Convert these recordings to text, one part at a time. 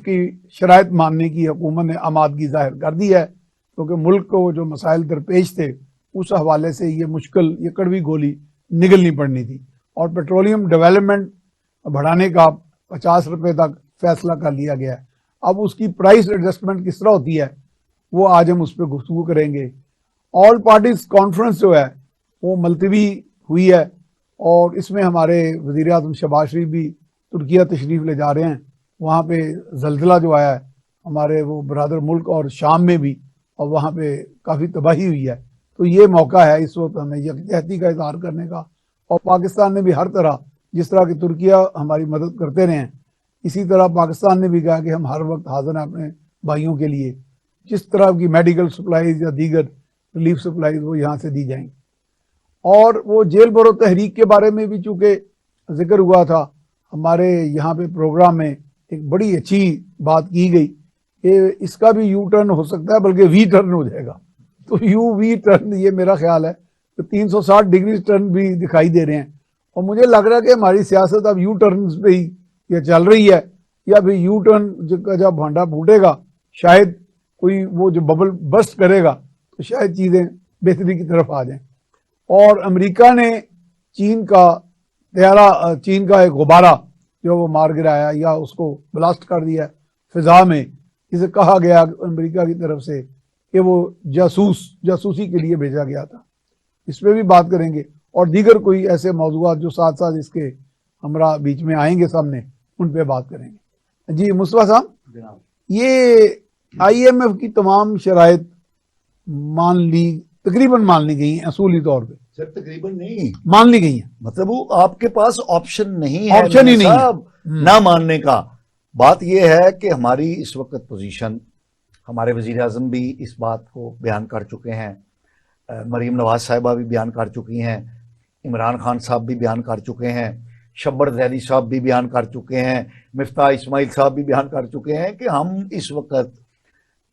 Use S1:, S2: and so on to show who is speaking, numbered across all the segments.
S1: की शराइत मानने की हुकूमत ने आमादगी जाहिर कर दी है, क्योंकि मुल्क को जो मसाइल दरपेश थे उस हवाले से ये मुश्किल, ये कड़वी गोली निगलनी पड़नी थी। और पेट्रोलियम डेवलपमेंट बढ़ाने का 50 रुपये तक फैसला कर लिया गया है। अब उसकी प्राइस एडजस्टमेंट किस तरह होती है वो आज हम उस पर गुफ्तगू करेंगे। ऑल पार्टीज कॉन्फ्रेंस जो है वो मुलतवी हुई है और इसमें हमारे वज़ीर आज़म शहबाज शरीफ भी तुर्किया तशरीफ़ ले जा रहे हैं। वहाँ पे ज़ल्ज़ला जो आया है हमारे वो बरादर मुल्क और शाम में भी, और वहाँ पे काफ़ी तबाही हुई है। तो ये मौका है इस वक्त हमें यकजहती का इज़हार करने का। और पाकिस्तान ने भी हर तरह, जिस तरह की तुर्किया हमारी मदद करते रहे हैं, इसी तरह पाकिस्तान ने भी कहा कि हम हर वक्त हाजिर हैं अपने भाइयों के लिए। जिस तरह की मेडिकल सप्लाईज या दीगर रिलीफ सप्लाईज वो यहाँ से दी जाएंगी। और वो जेल भरो तहरीक के बारे में भी चूँकि जिक्र हुआ था, हमारे यहाँ पे प्रोग्राम में एक बड़ी अच्छी बात की गई कि इसका भी यू टर्न हो सकता है, बल्कि वी टर्न हो जाएगा। तो यू वी टर्न, ये मेरा ख्याल है तो 360 डिग्री टर्न भी दिखाई दे रहे हैं। और मुझे लग रहा है कि हमारी सियासत अब यू टर्न पे ही ये चल रही है, या फिर यू टर्न का जब भांडा फूटेगा शायद कोई वो जो बबल बस्ट करेगा तो शायद चीज़ें बेहतरी की तरफ आ जाएं। और अमेरिका ने चीन का एक गुब्बारा जो वो मार गिराया या उसको ब्लास्ट कर दिया फिजा में, इसे कहा गया अमेरिका की तरफ से कि वो जासूसी के लिए भेजा गया था। इस पर भी बात करेंगे और दीगर कोई ऐसे मौजूद जो साथ साथ इसके हमरा बीच में आएंगे सामने, उन पे बात करेंगे। जी मुस्तफा साहब, ये IMF की तमाम शराइत तकरीबन मान ली गई हैं असूली तौर पे।
S2: सर तकरीबन नहीं
S1: मान ली गई हैं,
S2: मतलब वो आपके पास ऑप्शन नहीं है,
S1: ऑप्शन ही नहीं है
S2: ना मानने का। बात यह है कि हमारी इस वक्त पोजीशन, हमारे वजीर आजम भी इस बात को बयान कर चुके हैं, मरीम नवाज साहिबा भी बयान कर चुकी हैं, इमरान खान साहब भी बयान कर चुके हैं, शब्बर जैदी साहब भी बयान कर चुके हैं, मिफ्ताह इस्माइल साहब भी बयान कर चुके हैं कि हम इस वक्त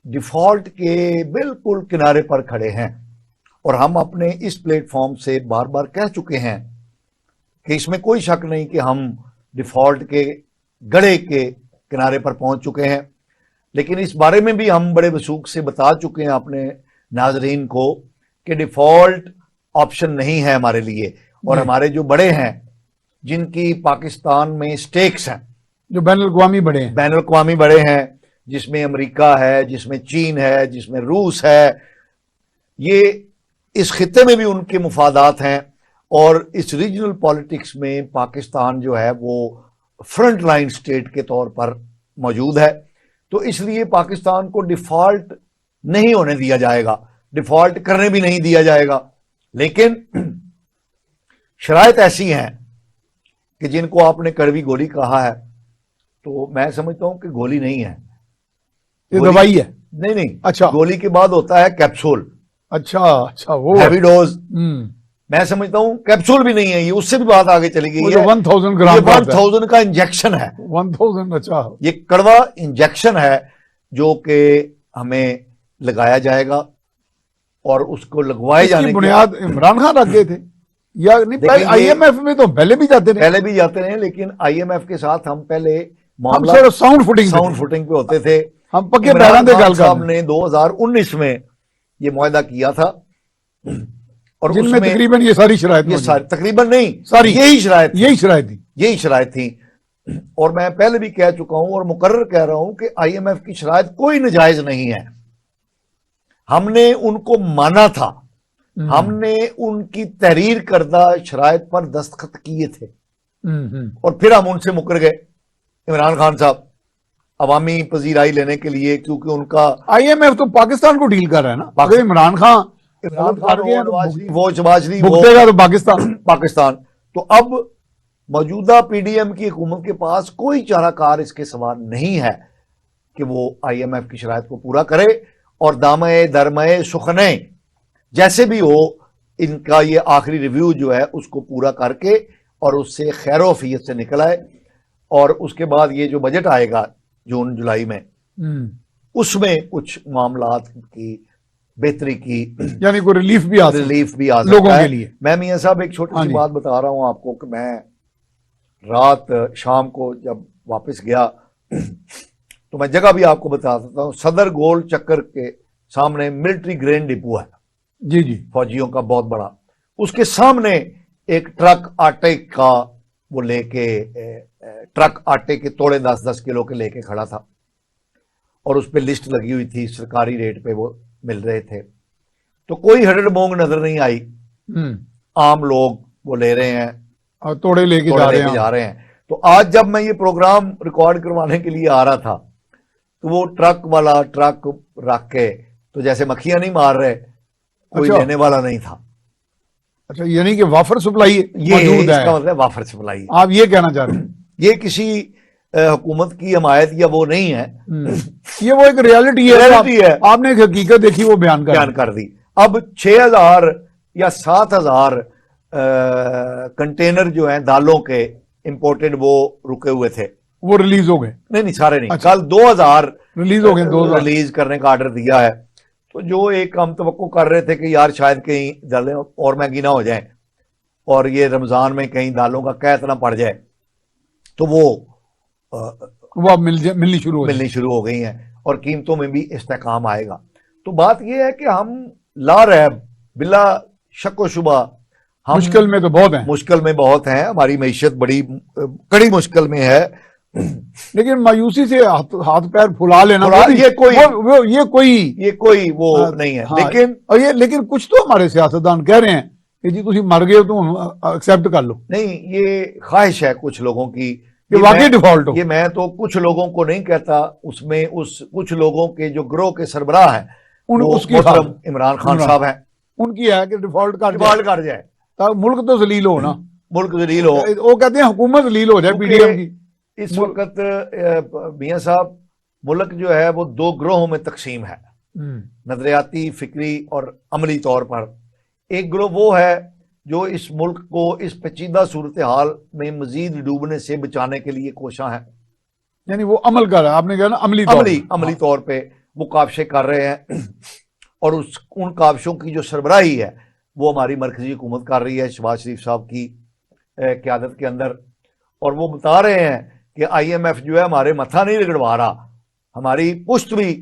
S2: डिफॉल्ट के बिल्कुल किनारे पर खड़े हैं। और हम अपने इस प्लेटफॉर्म से बार बार कह चुके हैं कि इसमें कोई शक नहीं कि हम डिफॉल्ट के गड़े के किनारे पर पहुंच चुके हैं। लेकिन इस बारे में भी हम बड़े वसूख से बता चुके हैं अपने नाजरीन को कि डिफॉल्ट ऑप्शन नहीं है हमारे लिए। और हमारे जो बड़े हैं, जिनकी पाकिस्तान में स्टेक्स हैं,
S1: जो बैनुल-अक़वामी
S2: बड़े हैं, जिसमें अमेरिका है, जिसमें चीन है, जिसमें रूस है, ये इस खित्ते में भी उनके मुफादात हैं। और इस रीजनल पॉलिटिक्स में पाकिस्तान जो है वो फ्रंट लाइन स्टेट के तौर पर मौजूद है। तो इसलिए पाकिस्तान को डिफॉल्ट नहीं होने दिया जाएगा, डिफॉल्ट करने भी नहीं दिया जाएगा। लेकिन शराइत ऐसी हैं कि जिनको आपने कड़वी गोली कहा है, तो मैं समझता हूं कि गोली नहीं है,
S1: ये दवाई है।
S2: नहीं,
S1: अच्छा,
S2: गोली के बाद होता है कैप्सूल।
S1: अच्छा, वो
S2: हैवी डोज। मैं समझता हूं कैप्सूल भी नहीं है ये, उससे भी बात आगे चली गई है।
S1: 1000 ग्राम,
S2: 1000 का इंजेक्शन है।
S1: 1000, अच्छा,
S2: ये कड़वा इंजेक्शन है जो कि हमें लगाया जाएगा और उसको लगवाए जाने की
S1: बुनियाद इमरान खान रख गए थे या नहीं? पहले IMF में तो पहले भी जाते
S2: रहे, लेकिन IMF के साथ हम पहले मामला साउंड फुटिंग पे होते थे।
S1: हम पक्के पैरां दे गल
S2: साहब ने 2019 में ये मुआहदा किया था और
S1: जिनमें तकरीबन ये सारी शराइत,
S2: तकरीबन नहीं,
S1: सारी
S2: यही
S1: शराइत
S2: थी। और मैं पहले भी कह चुका हूं और मुकर्रर कह रहा हूं कि IMF की शराइत कोई नाजायज नहीं है। हमने उनको माना था, हमने उनकी तहरीर करदा शराइत पर दस्तखत किए थे और फिर हम उनसे मुकर गए। इमरान खान साहब अवामी पजीराई लेने के लिए, क्योंकि उनका
S1: IMF तो पाकिस्तान को डील कर रहा है ना। इमरान खान
S2: वो शबाजरी
S1: भुगतेगा तो
S2: पाकिस्तान। तो अब मौजूदा PDM की हुकूमत के पास कोई चाराकार इसके सवाल नहीं है कि वो IMF की शराइत को पूरा करे और दामए दरमए सुखने जैसे भी हो, इनका ये आखिरी रिव्यू जो है उसको पूरा करके और उससे खैरोफियत से निकल आए। और उसके बाद ये जो बजट आएगा जून जुलाई में, उसमें कुछ मामलात की बेहतरी की,
S1: यानी कोई रिलीफ भी आ
S2: लोगों के लिए। मैं मियां साहब एक छोटी सी बात बता रहा हूं आपको कि मैं रात शाम को जब वापस गया तो मैं जगह भी आपको बता देता हूं, सदर गोल चक्कर के सामने मिलिट्री ग्रेन डिपो है,
S1: जी जी,
S2: फौजियों का बहुत बड़ा, उसके सामने एक ट्रक आटे का वो लेके ट्रक आटे के तोड़े 10-10 किलो के लेके खड़ा था और उस पर लिस्ट लगी हुई थी, सरकारी रेट पे वो मिल रहे थे। तो कोई हड़ड़ बोंग नजर नहीं आई, आम लोग वो ले रहे हैं
S1: और तोड़े लेके जा रहे हैं।
S2: तो आज जब मैं ये प्रोग्राम रिकॉर्ड करवाने के लिए आ रहा था तो वो ट्रक वाला ट्रक रख के, तो जैसे मक्खियां नहीं मार रहे, कोई
S1: अच्छा,
S2: लेने वाला नहीं था।
S1: अच्छा, यानी कि वाफर सप्लाई
S2: ये
S1: मौजूद है,
S2: इसका मतलब वाफर सप्लाई।
S1: आप ये कहना चाह रहे हैं?
S2: ये किसी हुकूमत की हमायत या वो नहीं है,
S1: ये वो एक रियलिटी है,
S2: रियलिटी है।
S1: आपने एक हकीकत देखी, वो बयान
S2: कर दी। अब 6,000 या 7,000 कंटेनर जो हैं दालों के इंपोर्टेड वो रुके हुए थे,
S1: वो रिलीज हो गए?
S2: नहीं सारे नहीं।
S1: अच्छा,
S2: कल 2,000
S1: रिलीज हो गए, 2000
S2: रिलीज करने का ऑर्डर दिया है। तो जो एक हम तवक्को कर रहे थे कि यार शायद कहीं दालें और महंगी ना हो जाए और ये रमजान में कहीं दालों का कैद ना पड़ जाए, तो वो
S1: अब मिलनी शुरू
S2: हो गई हैं और कीमतों में भी इस्तेकाम आएगा। तो बात यह है कि हम ला रैब बिला शक व शुबा हम
S1: मुश्किल में तो बहुत हैं,
S2: हमारी मैशियत बड़ी कड़ी मुश्किल में है।
S1: लेकिन मायूसी से हाथ पैर फुला लेना,
S2: ये कोई वो नहीं है।
S1: लेकिन कुछ तो हमारे सियासतदान कह रहे हैं कि जी तुम मर गए हो तो एक्सेप्ट कर लो।
S2: नहीं, ये ख्वाहिश है कुछ लोगों की,
S1: ये वाकई डिफॉल्ट हो।
S2: ये मैं तो कुछ लोगों को नहीं कहता, उसमें कुछ लोगों के जो ग्रोह के सरबराह हैं उसकी इमरान खान साहब हैं,
S1: उनकी है कि डिफॉल्ट
S2: कर जाए
S1: ताकि मुल्क तो जलील हो ना,
S2: मुल्क जलील हो।
S1: वो कहते हैं हुकूमत जलील हो जाए पीडीएम की।
S2: इस वक्त मियां साहब मुल्क जो है वो 2 ग्रोहों में तकसीम है, नजरियाती, फिक्री और अमली तौर पर। एक ग्रोह वो है जो इस मुल्क को इस पेचीदा सूरत हाल में मजीद डूबने से बचाने के लिए कोशा है,
S1: यानी वो अमल कर रहा है, आपने कहा ना
S2: अमली तौर पे वो काबशे कर रहे हैं और उन काबशों की जो सरबराही है वो हमारी मरकजी हुकूमत कर रही है शहबाज शरीफ साहब की क़यादत के अंदर। और वो बता रहे हैं कि IMF जो है हमारे मथा नहीं रगड़वा रहा, हमारी पुश्त भी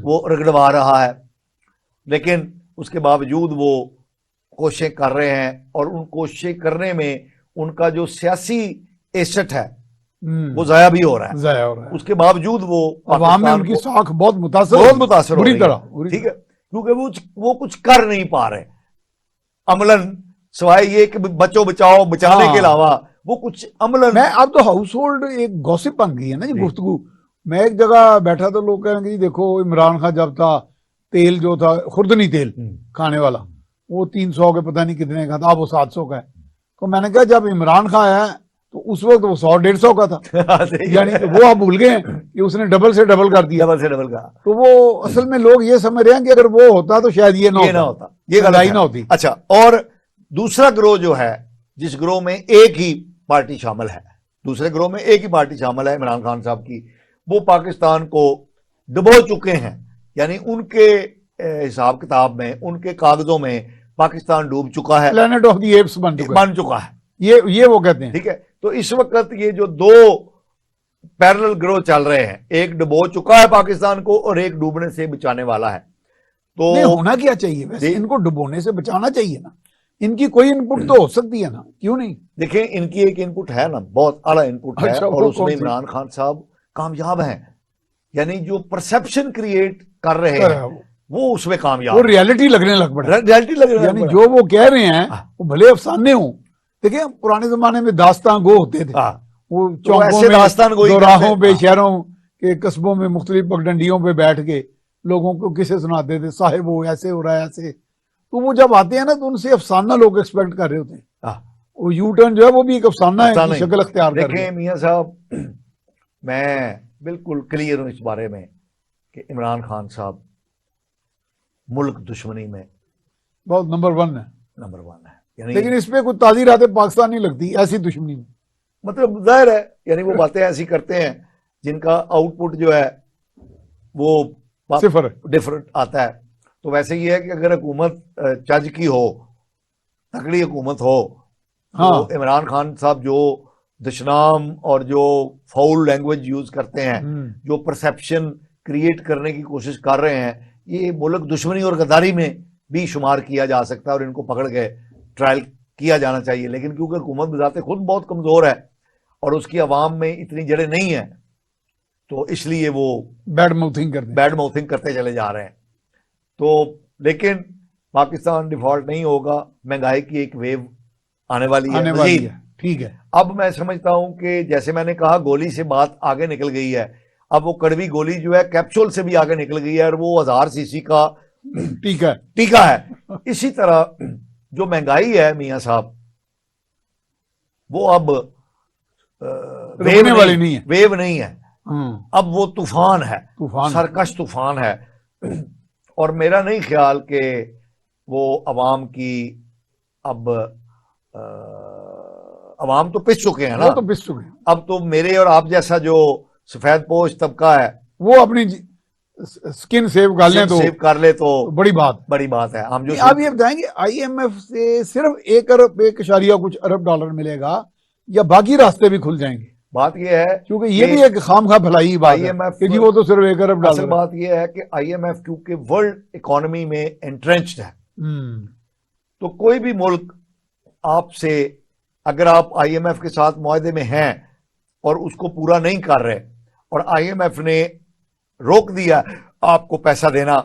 S2: वो रगड़वा रहा है, लेकिन उसके बावजूद वो कोशिशें कर रहे हैं और उन कोशिशें करने में उनका जो सियासी एसेट है वो जाया भी हो रहा है। उसके बावजूद वो
S1: अवाम में उनकी साख बहुत मुतासर
S2: हो रही है, ठीक है, क्योंकि वो कुछ कर नहीं पा रहे अमलन, सिवाय ये कि बचो बचाओ बचाने के अलावा वो कुछ अमलन।
S1: मैं अब तो हाउस होल्ड एक गॉसिप बन गई है ना जी, गुफ्तगू। मैं एक जगह बैठा तो लोग कह रहे हैं कि देखो इमरान खान जब था तेल जो था खुर्दनी तेल खाने वाला वो 300 के पता नहीं कितने का था, वो 700 का है। तो मैंने कहा जब इमरान खान आया तो उस वक्त वो 100-150 का था यानी कि वो आप भूल गए कि उसने डबल से डबल कर दिया,
S2: डबल का।
S1: तो वो असल में लोग ये समझ रहे हैं कि अगर वो होता तो शायद ये ना होता, ये लड़ाई ना होती।
S2: अच्छा, और दूसरा ग्रोह जो है, जिस ग्रोह में एक ही पार्टी शामिल है, दूसरे ग्रोह में एक ही पार्टी शामिल है इमरान खान साहब की, वो पाकिस्तान को डुबो चुके हैं। यानी उनके हिसाब किताब में, उनके कागजों में पाकिस्तान डूब चुका है,
S1: प्लैनेट ऑफ द एप्स बन चुका है, ये वो कहते हैं।
S2: ठीक है, तो इस वक्त ये जो 2 पैरेलल ग्रोह चल रहे हैं, एक डुबो चुका है पाकिस्तान को और एक डूबने से बचाने वाला है। तो
S1: नहीं, होना क्या चाहिए वैसे? इनको डुबोने से बचाना चाहिए ना, इनकी कोई इनपुट तो हो सकती है ना, क्यों नहीं?
S2: देखिए, इनकी एक इनपुट है ना, बहुत आला इनपुट है, और उसमें इमरान खान साहब कामयाब हैं। यानी जो परसेप्शन क्रिएट कर रहे हैं वो उसमें कामयाब,
S1: वो रियलिटी लगने लग पड़ा, यानी जो वो कह रहे हैं वो भले अफसाने हो। देखिए पुराने जमाने में दास्तान गो होते थे, वो चौकों में, दोराहों पे, शहरों के कस्बों में मुख्तलिफ पगडंडियों पे बैठ के लोगों को किसे सुनाते थे, साहिब वो ऐसे हो रहा है ऐसे। तो वो जब आते हैं ना तो उनसे अफसाना लोग एक्सपेक्ट कर रहे होते हैं। वो यू टर्न जो है वो भी एक अफसाना है, शक्ल अख्तियार कर रहे हैं।
S2: मियां साहब, मैं बिल्कुल क्लियर हूं इस बारे में कि इमरान खान साहब मुल्क दुश्मनी में
S1: बहुत नंबर 1
S2: है।
S1: लेकिन इस पे कुछ ताज़ी रातें पाकिस्तान नहीं लगती ऐसी दुश्मनी में,
S2: मतलब जाहिर है, यानी वो बातें ऐसी करते हैं जिनका आउटपुट जो है वो
S1: सिफर
S2: डिफरेंट आता है। तो वैसे ही है कि अगर हुकूमत चज की हो, तगड़ी हुकूमत हो, तो इमरान खान साहब जो दुश्मनाम और जो फाउल लैंग्वेज यूज करते हैं, जो परसेप्शन क्रिएट करने की कोशिश कर रहे हैं, ये मुल्क दुश्मनी और गद्दारी में भी शुमार किया जा सकता है और इनको पकड़ के ट्रायल किया जाना चाहिए। लेकिन क्योंकि हुकूमत बजाते खुद बहुत कमजोर है और उसकी आवाम में इतनी जड़ें नहीं है, तो इसलिए वो
S1: बैड माउथिंग करते
S2: चले जा रहे हैं। तो लेकिन पाकिस्तान डिफॉल्ट नहीं होगा, महंगाई की एक वेव आने वाली है।
S1: ठीक है,
S2: अब मैं समझता हूं कि जैसे मैंने कहा गोली से बात आगे निकल गई है, अब वो कड़वी गोली जो है कैप्सूल से भी आगे निकल गई है और वो 1000 सीसी का टीका है। इसी तरह जो महंगाई है मियां साहब, वो अब वेव नहीं है, अब वो तूफान है, सरकश तूफान है। और मेरा नहीं ख्याल कि वो अवाम की अब अवाम तो पिस चुके हैं ना,
S1: तो पिस चुके हैं।
S2: अब तो मेरे और आप जैसा जो सफेद पोश तबका है
S1: वो अपनी स्किन सेव कर ले तो बड़ी बात है। हम जो आप ये बताएंगे IMF से सिर्फ 1.1 अरब मिलेगा या बाकी रास्ते भी खुल जाएंगे?
S2: बात ये है,
S1: क्योंकि ये भी एक खामखा भलाई बात है कि जी वो तो सिर्फ $1 अरब।
S2: बात ये है कि IMF क्योंकि वर्ल्ड इकोनॉमी में एंट्रेंच्ड है, तो कोई भी मुल्क आपसे, अगर आप IMF के साथ मुआहदे में हैं और उसको पूरा नहीं कर रहे और IMF ने रोक दिया आपको पैसा देना,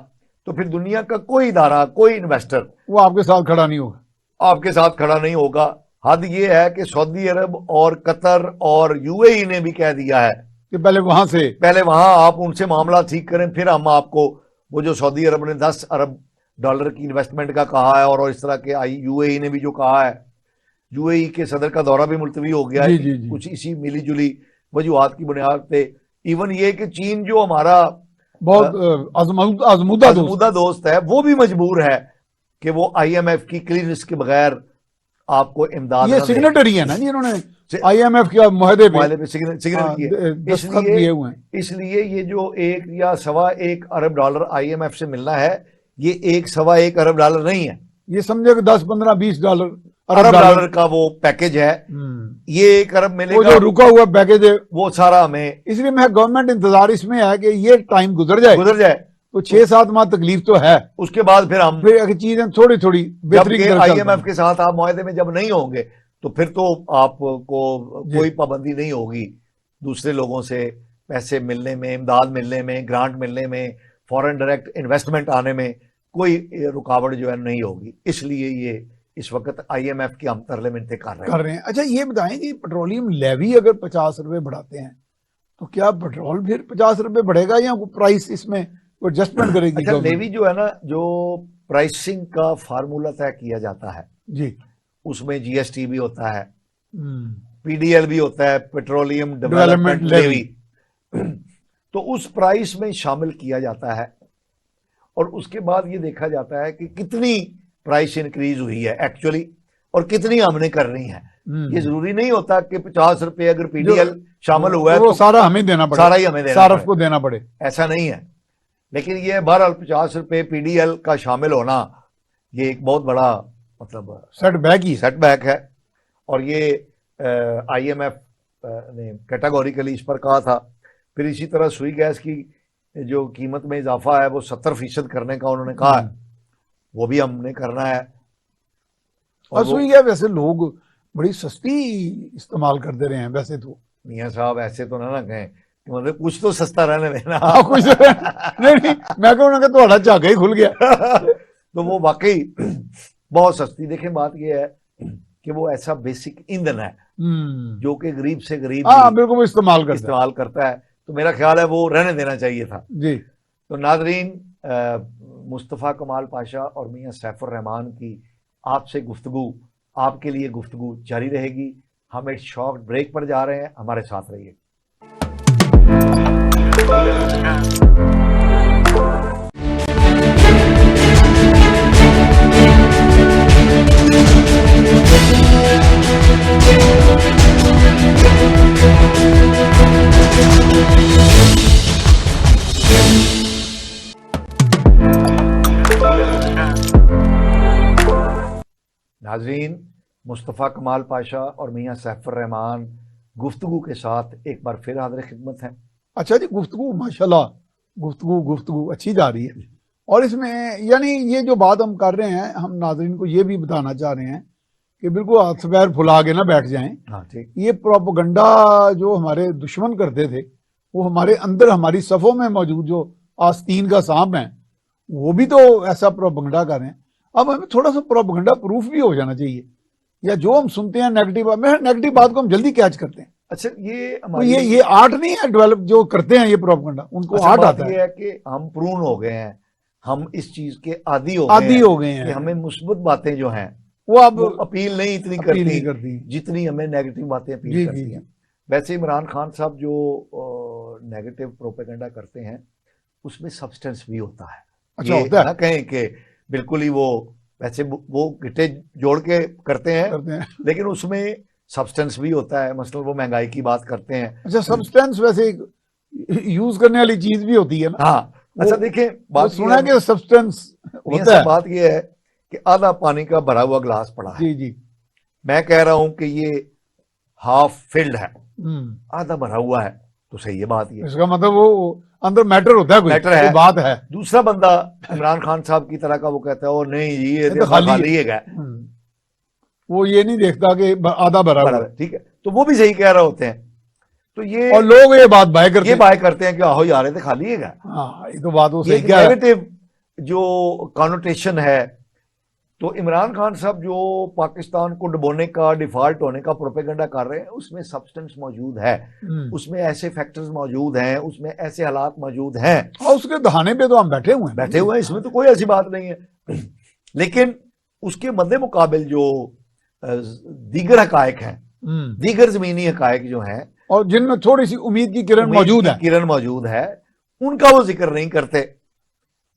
S2: तो फिर दुनिया का कोई इदारा, कोई इन्वेस्टर
S1: वो आपके साथ खड़ा नहीं होगा। हद ये है कि सऊदी अरब और कतर और UAE ने भी कह दिया है कि पहले वहां
S2: आप उनसे मामला ठीक करें, फिर हम आपको, वो जो सऊदी अरब ने $10 अरब की इन्वेस्टमेंट का कहा है और इस तरह के UAE ने भी जो कहा है, UAE के सदर का दौरा भी मुलतवी हो गया है कुछ इसी मिली जुली वजूहात की बुनियाद पे। इवन ये कि चीन जो हमारा
S1: बहुत आजमूदा
S2: दोस्त है, वो भी मजबूर है कि वो IMF की क्लियरेंस के बगैर आपको इमदाद,
S1: ये सिग्नेटरी है ना जी, इन्होंने IMF के मुआहदे पे
S2: सिग्नेचर किए। इसलिए ये जो 1 या $1.25 अरब IMF से मिलना है, ये 1-1.25 अरब नहीं है,
S1: ये समझे कि 10-15-20
S2: अरब डॉलर का वो पैकेज है। ये 1 अरब मिलेगा,
S1: वो जो रुका हुआ पैकेज है
S2: वो सारा हमें,
S1: इसलिए मैं गवर्नमेंट इंतजार इसमें है कि ये टाइम गुजर जाए तो 6-7 माह तकलीफ तो है,
S2: उसके बाद फिर
S1: चीजें थोड़ी बेहतरीन
S2: IMF के साथ आप मुआहदे में जब नहीं होंगे तो फिर तो आपको कोई पाबंदी नहीं होगी दूसरे लोगों से पैसे मिलने में, इमदाद मिलने में, ग्रांट मिलने में, फॉरेन डायरेक्ट इन्वेस्टमेंट आने में कोई रुकावट जो है नहीं होगी। इसलिए ये इस वक्त IMF की हम तरले मिन्नतें कर रहे हैं।
S1: अच्छा ये बताएं कि पेट्रोलियम लेवी अगर 50 रुपए बढ़ाते हैं तो क्या पेट्रोल फिर 50 रुपए बढ़ेगा या प्राइस इसमें एडजस्टमेंट करेगी?
S2: अच्छा, लेवी जो है ना, जो प्राइसिंग का फार्मूला तय किया जाता है
S1: जी,
S2: उसमें GST भी होता है, PDL भी होता है, पेट्रोलियम डेवलपमेंट लेवी, तो उस प्राइस में शामिल किया जाता है और उसके बाद ये देखा जाता है कि कितनी प्राइस इंक्रीज हुई है एक्चुअली और कितनी हमने करनी है। ये जरूरी नहीं होता कि 50 रुपए अगर PDL शामिल हुआ है
S1: तो सारा हमें देना पड़े,
S2: सारा ही हमें देना
S1: सारफ को देना पड़े,
S2: ऐसा नहीं है। लेकिन ये बहरहाल 50 रुपए PDL का शामिल होना ये एक बहुत बड़ा मतलब सेटबैक है और ये IMF ने कैटेगोरिकली इस पर कहा था। फिर इसी तरह सुई गैस की जो कीमत में इजाफा है वो 70% करने का उन्होंने कहा है, वो भी हमने करना है।
S1: और सुई गैस वैसे लोग बड़ी सस्ती इस्तेमाल करते रहे हैं, वैसे तो
S2: मियां साहब ऐसे तो ना कहें, मतलब कुछ तो सस्ता रहने देना।
S1: कुछ नहीं, मैं कहूँगा थोड़ा झागा ही खुल गया।
S2: तो वो वाकई बहुत सस्ती। देखें बात ये है कि वो ऐसा बेसिक ईंधन है जो कि गरीब से गरीब
S1: बिल्कुल इस्तेमाल
S2: करता है, तो मेरा ख्याल है वो रहने देना चाहिए था
S1: जी।
S2: तो नाजरीन, मुस्तफ़ा कमाल पाशा और मियां सैफुर रहमान की आपसे गुफ्तगू, आपके लिए गुफ्तगू जारी रहेगी। हम एक शॉर्ट ब्रेक पर जा रहे हैं, हमारे साथ रहिए। नाजरीन, मुस्तफ़ा कमाल पाशा और मियां सैफुर रहमान गुफ्तगू के साथ एक बार फिर हाज़िर खिदमत है।
S1: अच्छा जी, गुफ्तगू माशाल्लाह, गुफ्तगू अच्छी जा रही है। और इसमें यानी ये जो बात हम कर रहे हैं, हम नाज़रीन को ये भी बताना चाह रहे हैं कि बिल्कुल हाथ पैर फुला के ना बैठ जाएं।
S2: हाँ ठीक।
S1: ये प्रोपेगेंडा जो हमारे दुश्मन करते थे, वो हमारे अंदर हमारी सफ़ों में मौजूद जो आस्तीन का सांप है, वो भी तो ऐसा प्रोपेगेंडा कर रहे हैं। अब हमें थोड़ा सा प्रोपेगेंडा प्रूफ भी हो जाना चाहिए, या जो हम सुनते हैं नेगेटिव बात को हम जल्दी कैच करते हैं।
S2: अच्छा, ये
S1: तो
S2: हमारी
S1: ये आर्ट नहीं है डेवलप जो करते हैं ये प्रोपेगेंडा, उनको
S2: अच्छा,
S1: आर्ट
S2: बात
S1: आता
S2: ये
S1: है।
S2: है कि हम प्रून हो गए हैं, हम इस चीज के आदी
S1: आदी हो गए
S2: कि
S1: हैं,
S2: हमें मुस्बत बातें जो हैं
S1: वो अब
S2: वो अपील नहीं इतनी
S1: अपील नहीं
S2: करती
S1: करती।
S2: जितनी हमें नेगेटिव बातें अपील
S1: जी
S2: करती
S1: जी
S2: हैं।
S1: जी।
S2: वैसे इमरान खान साहब जो नेगेटिव प्रोपेगेंडा करते हैं उसमें सब्सटेंस भी होता है।
S1: अच्छा,
S2: ये
S1: होता है,
S2: ना कहें कि बिल्कुल ही वो वैसे वो गिट्टे जोड़ के करते हैं,
S1: करते हैं।
S2: लेकिन उसमें सब्सटेंस भी होता है। मसलन वो महंगाई की बात करते हैं।
S1: अच्छा, सब्सटेंस वैसे यूज करने वाली चीज भी होती है ना।
S2: हाँ,
S1: वो
S2: अच्छा देखिए,
S1: वो
S2: बात ये
S1: सुना है
S2: है
S1: कि सब्सटेंस
S2: मियां
S1: होता
S2: साहब,
S1: है।
S2: बात ये है कि आधा पानी का भरा हुआ गिलास पड़ा है।
S1: जी जी।
S2: मैं कह रहा हूं कि ये हाफ फिल्ड है,
S1: हम्म।
S2: आधा भरा हुआ है, तो सही है बात ये,
S1: इसका मतलब वो अंदर मैटर होता है,
S2: मैटर
S1: कोई
S2: है।
S1: बात है।
S2: दूसरा बंदा इमरान खान साहब की तरह का वो कहता है ओ नहीं जी ये
S1: ये तो
S2: देखा
S1: खाली
S2: खाली
S1: है।
S2: है।
S1: वो ये नहीं देखता कि आधा भरा
S2: बड़ा
S1: हुआ
S2: है, ठीक है, तो वो भी सही कह रहे होते हैं। तो
S1: और लोग ये बात बाय करते
S2: ये
S1: हैं।
S2: बाय करते हैं कि आहो यार ये तो खाली है।
S1: हाँ, ये तो बात वो
S2: ये
S1: सही
S2: एक
S1: कह रहा है।
S2: नेगेटिव जो कॉनोटेशन है। तो इमरान खान साहब जो पाकिस्तान को डुबोने का, डिफॉल्ट होने का प्रोपेगेंडा कर रहे हैं, उसमें सब्सटेंस मौजूद है, उसमें ऐसे फैक्टर्स मौजूद हैं, उसमें ऐसे हालात मौजूद हैं।
S1: और उसके दहाने पे तो हम बैठे हुए हैं,
S2: बैठे हुए हैं, इसमें तो कोई ऐसी बात नहीं है। लेकिन उसके मद्दे मुकाबिल जो दीगर हकायक हैं, दीगर जमीनी हकायक जो हैं,
S1: और जिनमें थोड़ी सी उम्मीद की किरण मौजूद है,
S2: किरण मौजूद है, उनका वो जिक्र नहीं करते।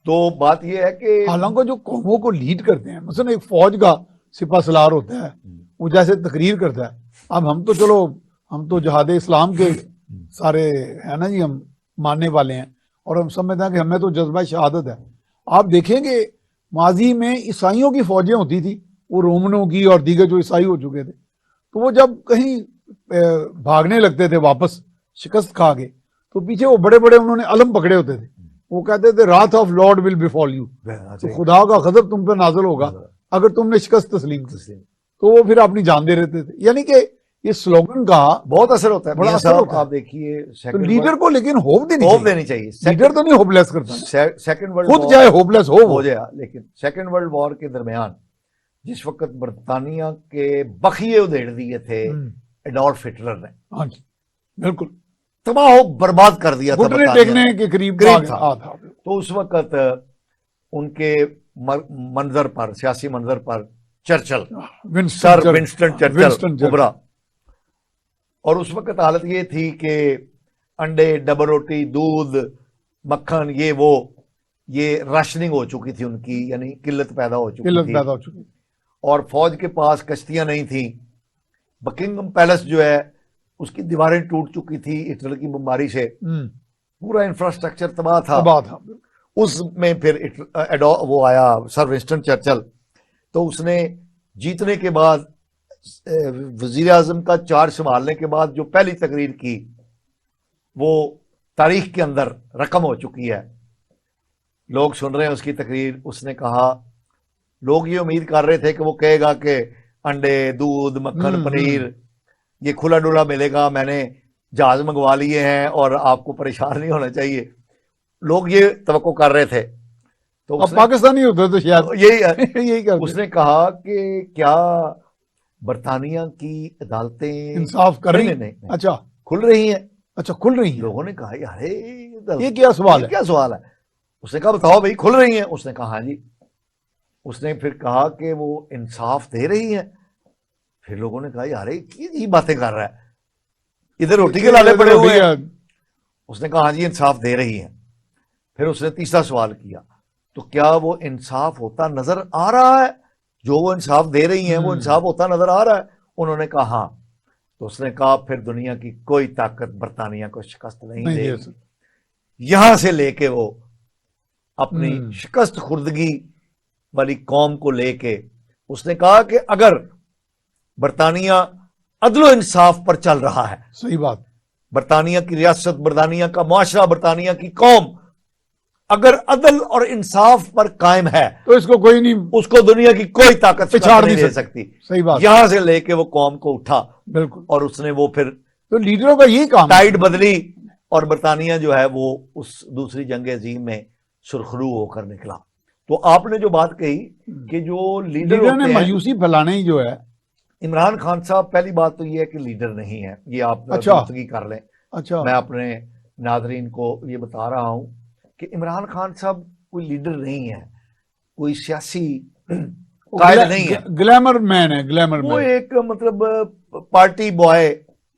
S2: तो बात यह है कि
S1: हालांकि जो कौमों को लीड करते हैं, मसलन एक फौज का सिपा सलार होता है, वो जैसे तकरीर करता है। अब हम तो चलो, हम तो जहाद इस्लाम के सारे है ना जी, हम मानने वाले हैं, और हम समझते हैं कि हमें तो जज्बा शहादत है। आप देखेंगे माजी में ईसाइयों की फौजें होती थी, वो रोमनों की और दीगर जो ईसाई हो चुके थे, तो वो जब कहीं भागने लगते थे वापस शिकस्त खा के, तो पीछे वो बड़े बड़े उन्होंने अलम पकड़े होते थे। वो कहते थे राथ ऑफ लॉर्ड विल बिफॉल यू, तो खुदा का गजब तुम पे नाज़िल होगा अगर तुमने शिकस्त तस्लीम की। तो वो फिर अपनी जान दे रहते थे। यानी कि ये स्लोगन का
S2: बहुत असर होता है,
S1: बड़ा असर होता है।
S2: आप देखिए,
S1: तो लीडर को लेकिन होप देनी
S2: चाहिए।
S1: लीडर तो नहीं होपलेस करता,
S2: सेकंड वर्ल्ड
S1: खुद चाहे होपलेस हो
S2: जाए। लेकिन सेकंड वर्ल्ड वॉर के दरमियान जिस वक्त बरतानिया के बखिए उधेड़ दिए थे एडोल्फ हिटलर ने,
S1: हाँ जी बिल्कुल,
S2: तबाह बर्बाद कर दिया था,
S1: घुटने टेकने के करीब
S2: था। तो उस वक्त उनके मंजर पर, सियासी मंजर पर चर्चिल, सर विंस्टन चर्चिल उभरा, और उस वक्त हालत ये थी कि अंडे, डबल रोटी, दूध, मक्खन, ये राशनिंग हो चुकी थी उनकी, यानी किल्लत पैदा हो चुकी थी। और फौज के पास कश्तियां नहीं थी। बकिंगम पैलेस जो है उसकी दीवारें टूट चुकी थी हिटलर की बीमारी से, पूरा इंफ्रास्ट्रक्चर तबाह था। उसमें फिर वो आया सर विंस्टन चर्चिल, तो उसने जीतने के बाद, वजीर आजम का चार्ज संभालने के बाद जो पहली तकरीर की, वो तारीख के अंदर रकम हो चुकी है। लोग सुन रहे हैं उसकी तकरीर। उसने कहा, लोग ये उम्मीद कर रहे थे कि वो कहेगा कि अंडे, दूध, मक्खन, पनीर ये खुला डुला मिलेगा, मैंने जहाज मंगवा लिए हैं और आपको परेशान नहीं होना चाहिए। लोग ये तवक्को कर रहे थे। तो
S1: अब पाकिस्तानी होते तो शायद
S2: यही करते। उसने कहा कि क्या बरतानिया की अदालतें
S1: इंसाफ कर रही
S2: नहीं,
S1: अच्छा
S2: खुल रही हैं?
S1: अच्छा, खुल रही हैं।
S2: लोगों ने कहा यार
S1: ये क्या सवाल है?
S2: क्या सवाल है? उसने कहा बताओ भाई, खुल रही हैं? उसने कहा हाँ जी। उसने फिर कहा कि वो इंसाफ दे रही हैं। फिर लोगों ने कहा यार ये बातें कर रहा है, इधर रोटी के लाले पड़े हुए हैं। उसने कहा हाँ जी इंसाफ दे रही हैं। फिर उसने तीसरा सवाल किया, तो क्या वो इंसाफ होता नजर आ रहा है? जो वो इंसाफ दे रही हैं वो इंसाफ होता नजर आ रहा है? उन्होंने कहा हाँ। तो उसने कहा फिर दुनिया की कोई ताकत बरतानिया को शिकस्त नहीं देगी। यहां से लेके वो अपनी शिकस्त खुर्दगी वाली कौम को लेके उसने कहा कि अगर बरतानिया अदलो इंसाफ पर चल रहा है।
S1: सही बात।
S2: बरतानिया की रियासत, बरतानिया का मुआशरा, बरतानिया की कौम अगर अदल और इंसाफ पर कायम है
S1: तो इसको कोई नहीं,
S2: उसको दुनिया की कोई ताकत
S1: पिछाड़
S2: नहीं
S1: नहीं
S2: दे सकती।
S1: सही बात।
S2: यहां से लेके वो कौम को उठा,
S1: बिल्कुल,
S2: और उसने वो फिर
S1: तो लीडरों का यही काम है।
S2: टाइड बदली और बरतानिया जो है वो उस दूसरी जंग अजीम में सुरखरू होकर निकला। तो आपने जो बात कही कि जो लीडर
S1: लीडर ने
S2: होते हैं,
S1: मायूसी फैलाने ही जो है।
S2: इमरान खान साहब पहली बात तो ये है कि लीडर नहीं है, ये आप
S1: अच्छा।
S2: गुफ्तगी कर लें।
S1: अच्छा,
S2: मैं अपने नाजरीन को ये बता रहा हूं कि इमरान खान साहब कोई लीडर नहीं है, कोई सियासी कायद नहीं है,
S1: ग्लैमर मैन है, ग्लैमर
S2: वो
S1: मैन।
S2: एक मतलब पार्टी बॉय।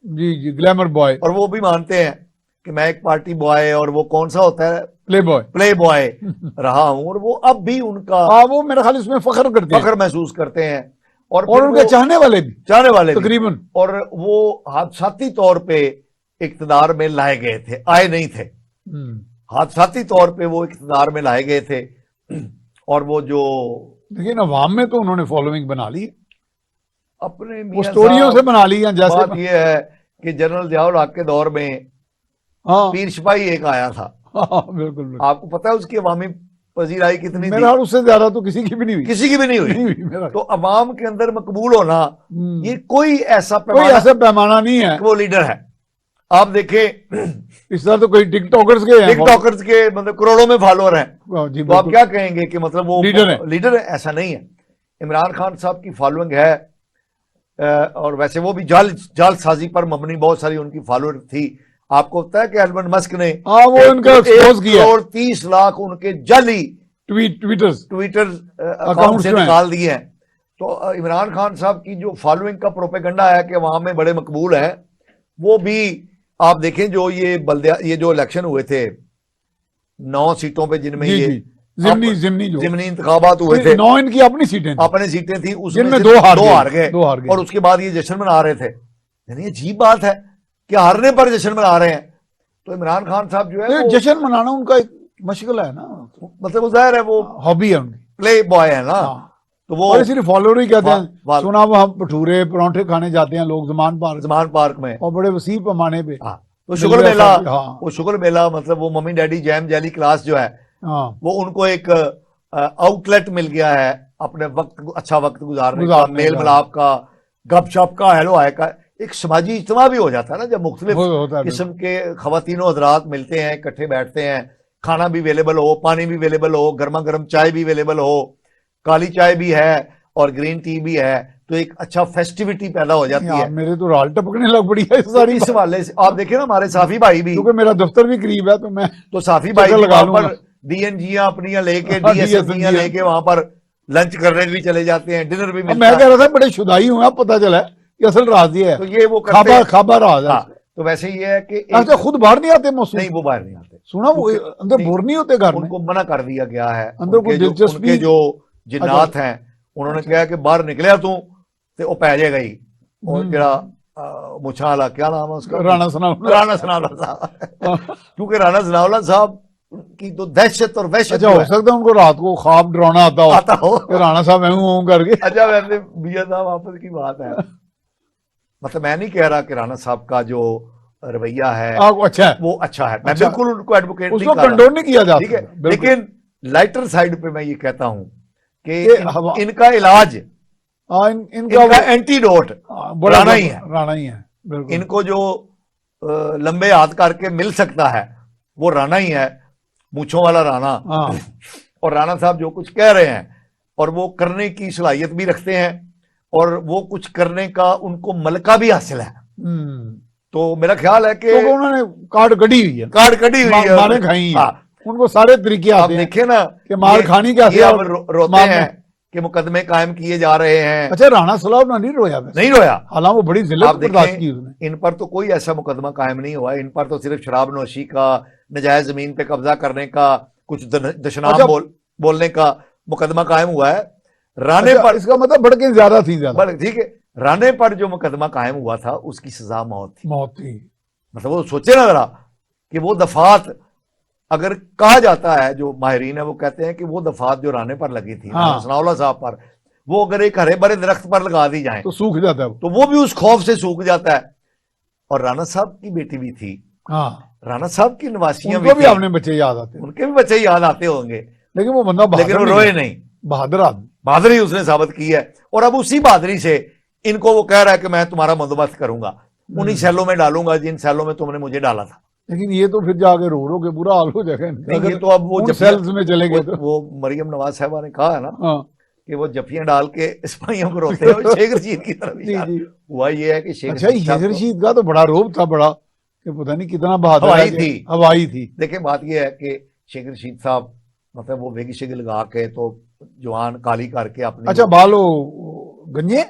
S1: जी जी, ग्लैमर बॉय,
S2: और वो भी मानते हैं कि मैं एक पार्टी बॉय, और वो कौन सा होता है,
S1: प्ले बॉय,
S2: प्ले बॉय रहा हूं, और वो अब भी उनका
S1: हाँ, वो मेरा ख्याल इसमें फख्र करते हैं,
S2: फख्र महसूस करते हैं। और
S1: और उनके चाहने वाले भी
S2: चाहने वाले भी।
S1: तकरीबन।
S2: और वो हादसाती तौर पे इक्तदार में लाए गए थे, आए नहीं थे, हादसाती तौर पे वो इक्तदार में लाए गए थे। और वो जो
S1: लेकिन अवाम में तो उन्होंने फॉलोइंग बना ली,
S2: अपने
S1: वो
S2: मियां
S1: स्टोरियों
S2: साहब,
S1: से बना ली हैं जैसे।
S2: बात ये है कि जनरल जियाउल हक के दौर में
S1: हाँ
S2: पीर सिपाही एक आया था,
S1: हाँ, बिल्कुल बिल्कुल।
S2: आपको पता है उसकी अवामी पजीराई कितनी
S1: मेरा
S2: थी?
S1: ख्याल उससे ज्यादा तो किसी की भी नहीं हुई,
S2: किसी की भी नहीं
S1: नहीं
S2: हुई।
S1: हुई मेरा।
S2: तो अवाम के अंदर मकबूल होना, ये कोई ऐसा
S1: कोई
S2: पैमाना,
S1: ऐसा पैमाना नहीं है।
S2: कि वो लीडर है। आप देखें
S1: इस तरह तो कोई टिकटॉकर्स के हैं,
S2: टिकटॉकर्स के मतलब करोड़ों में फॉलोअर हैं,
S1: जी
S2: तो आप
S1: बिल्कुल।
S2: क्या कहेंगे कि मतलब वो
S1: लीडर है।
S2: लीडर है? ऐसा नहीं है। इमरान खान साहब की फॉलोइंग है, और वैसे वो भी जालसाजी पर मबनी बहुत सारी उनकी फॉलोअर थी। आपको पता है कि एलन मस्क ने
S1: हाँ, वो इनका एक्सपोज किया,
S2: 1,30,00,000 उनके जाली
S1: ट्विटर
S2: अकाउंट से निकाल दिए हैं। तो इमरान खान साहब की जो फॉलोइंग का प्रोपेगंडा है कि वहां में बड़े मकबूल है, वो भी आप देखें। जो ये जो इलेक्शन हुए थे 9 सीटों पे, जिनमें
S1: जी
S2: ये
S1: जी, जिमनी
S2: इंतखाबात हुए थे,
S1: 9 इनकी अपनी सीटें थी,
S2: अपनी सीटें थी, उसमें
S1: जिनमें
S2: से
S1: 2 हार
S2: दो हार गए,
S1: गए।
S2: और उसके बाद ये जश्न मना रहे थे। यानी अजीब बात है कि हारने पर जश्न मना रहे हैं। तो इमरान खान साहब जो है,
S1: जश्न मनाना उनका एक मशगला है ना,
S2: मतलब वो जाहिर है वो
S1: हॉबी है उनकी,
S2: प्ले बॉय है ना। तो वो
S1: और सिर्फ फॉलोअर ही कहते हैं। सुना वो हम भटूरे परांठे खाने जाते हैं लोग जमान पार्क
S2: में,
S1: और बड़े वसी पैमाने पे।
S2: तो शुगर मेला, वो शुगर मेला मतलब वो मम्मी डैडी जैम जैली क्लास जो है, वो उनको एक आउटलेट मिल गया है अपने अच्छा वक्त गुजारने का, मेल मिलाप का, गपशप का, हेलो हाय का, एक समाजी इज्तिमा भी हो जाता है ना, जब मुख्तलिफ किस्म के खवातीनो हजरात मिलते हैं, इकट्ठे बैठते हैं, खाना भी अवेलेबल हो, पानी भी अवेलेबल हो, गर्मा गर्म चाय भी अवेलेबल हो, काली चाय भी है और ग्रीन टी भी है, तो एक अच्छा फेस्टिविटी पैदा हो जाती है।
S1: मेरे तो राल टपकने लग पड़ी है सारी
S2: इस हवाले से। आप देखिए ना, हमारे साफी भाई भी,
S1: क्योंकि मेरा दफ्तर भी करीब है, तो मैं
S2: तो साफी भाई भी वहां पर डीएनजियां अपनियां लेके, डीएसएफजियां लेके वहां पर लंच करने भी चले जाते हैं, डिनर भी मिलता है।
S1: मैं कह रहा था बड़े शुदाई हुए, अब पता चला कि असल राज ये है,
S2: तो ये वो करते हैं,
S1: खाबा राज है।
S2: तो वैसे ये है कि
S1: अच्छा, खुद बाहर नहीं आते मौसम?
S2: नहीं, वो बाहर नहीं आते।
S1: सुना वो अंदर बोर नहीं होते घर में,
S2: उनको मना कर दिया गया है।
S1: अंदर कोई दिलचस्पी,
S2: उनके जो जिन्नात हैं, उन्होंने कहा कि बाहर निकलिया तू ते वो पै जाएगा ही। और जरा मुछा वाला, क्या नाम है उसका,
S1: राणा
S2: सनाउल्लाह साहब, क्योंकि राणा सनाउल्लाह साहब की तो दहशत और वहशत।
S1: अच्छा, हो सकता है उनको रात को ख्वाब डराना आता हो कि राणा साहब मैं करके।
S2: अच्छा, वैसे मियां साहब आपस की बात है, मतलब मैं नहीं कह रहा कि राणा साहब का जो रवैया है
S1: अच्छा है,
S2: वो अच्छा है, मैं बिल्कुल उनको एडवोकेट
S1: उसको कंडोन नहीं किया जाता,
S2: ठीक है, लेकिन लाइटर साइड पे मैं ये कहता हूं कि इनका इलाज, इनका एंटीडोट राणा ही है। इनको जो लंबे हाथ करके मिल सकता है वो राणा ही है, मूछों वाला राणा। और राणा साहब जो कुछ कह रहे हैं, और वो करने की सलाहियत भी रखते हैं, और वो कुछ करने का उनको मलका भी हासिल है। तो मेरा ख्याल है कि
S1: उन्होंने कार्ड कड़ी हुई है, मारे खाई है। उनको सारे तरीके आते हैं।
S2: देखिए ना
S1: कि मार खानी कैसे,
S2: रोते हैं कि मुकदमे कायम किए जा रहे हैं।
S1: अच्छा, राणा सलाब नहीं रोया?
S2: नहीं रोया,
S1: हालांकि वो बड़ी जिल्लत बर्दाश्त की उसने।
S2: इन पर तो कोई ऐसा मुकदमा कायम नहीं हुआ, इन पर तो सिर्फ शराब नोशी का, नजायज जमीन पे कब्जा करने का, कुछ दशनाम बोलने का मुकदमा कायम हुआ है। राणे पर,
S1: इसका मतलब भड़कें ज्यादा थी,
S2: ठीक है, राणे पर जो मुकदमा कायम हुआ था उसकी सजा मौत थी। मतलब वो सोचे ना जरा कि वो दफात, अगर कहा जाता है, जो माहिरीन है वो कहते हैं कि वो दफात जो राणे पर लगी थी, सनाउल्लाह साहब पर, वो अगर एक हरे भरे दरख्त पर लगा दी जाए
S1: तो सूख जाता है वो।
S2: तो वो भी उस खौफ से सूख जाता है। और राणा साहब की बेटी भी थी,
S1: हाँ,
S2: राणा साहब की नवासियां
S1: उनको भी
S2: थी,
S1: अपने बच्चे याद आते हैं,
S2: उनके भी बच्चे याद आते होंगे,
S1: लेकिन वो बंदा
S2: लेकिन वो
S1: बहादुर
S2: रोए नहीं।
S1: बहादुर आदमी।
S2: बहादुरी उसने साबित की है, और अब उसी बहादुरी से इनको वो कह रहा है कि मैं तुम्हारा बंदोबस्त करूंगा, उन्हीं सैलों में डालूंगा जिन सैलों में तुमने मुझे डाला था।
S1: लेकिन ये तो फिर जाके रो के बुरा हाल हो जाएगा इनका,
S2: नहीं, ये
S1: अगर
S2: तो अब वो
S1: उन
S2: जफियां-
S1: सेल्स में चले गए तो।
S2: वो मरियम नवाज साहबा ने कहा है ना
S1: हाँ
S2: कि वो जफियां डाल के सिपाहियों को रोते हैं, वो शेख रशीद की तरफ
S1: जी जी।
S2: हुआ ये है कि शेख
S1: अच्छा,
S2: रशीद साहब
S1: शेख
S2: को-
S1: रशीद का तो बड़ा रोब था, बड़ा कि पता नहीं कितना बहादुर
S2: हवाई
S1: है कि-
S2: थी।
S1: हवाई थी।
S2: देखिए बात ये है कि शेख रशीद साहब मतलब वो वेगी शेगी लगा के तो जवान काली करके अपनी,
S1: अच्छा, बालो गंजे।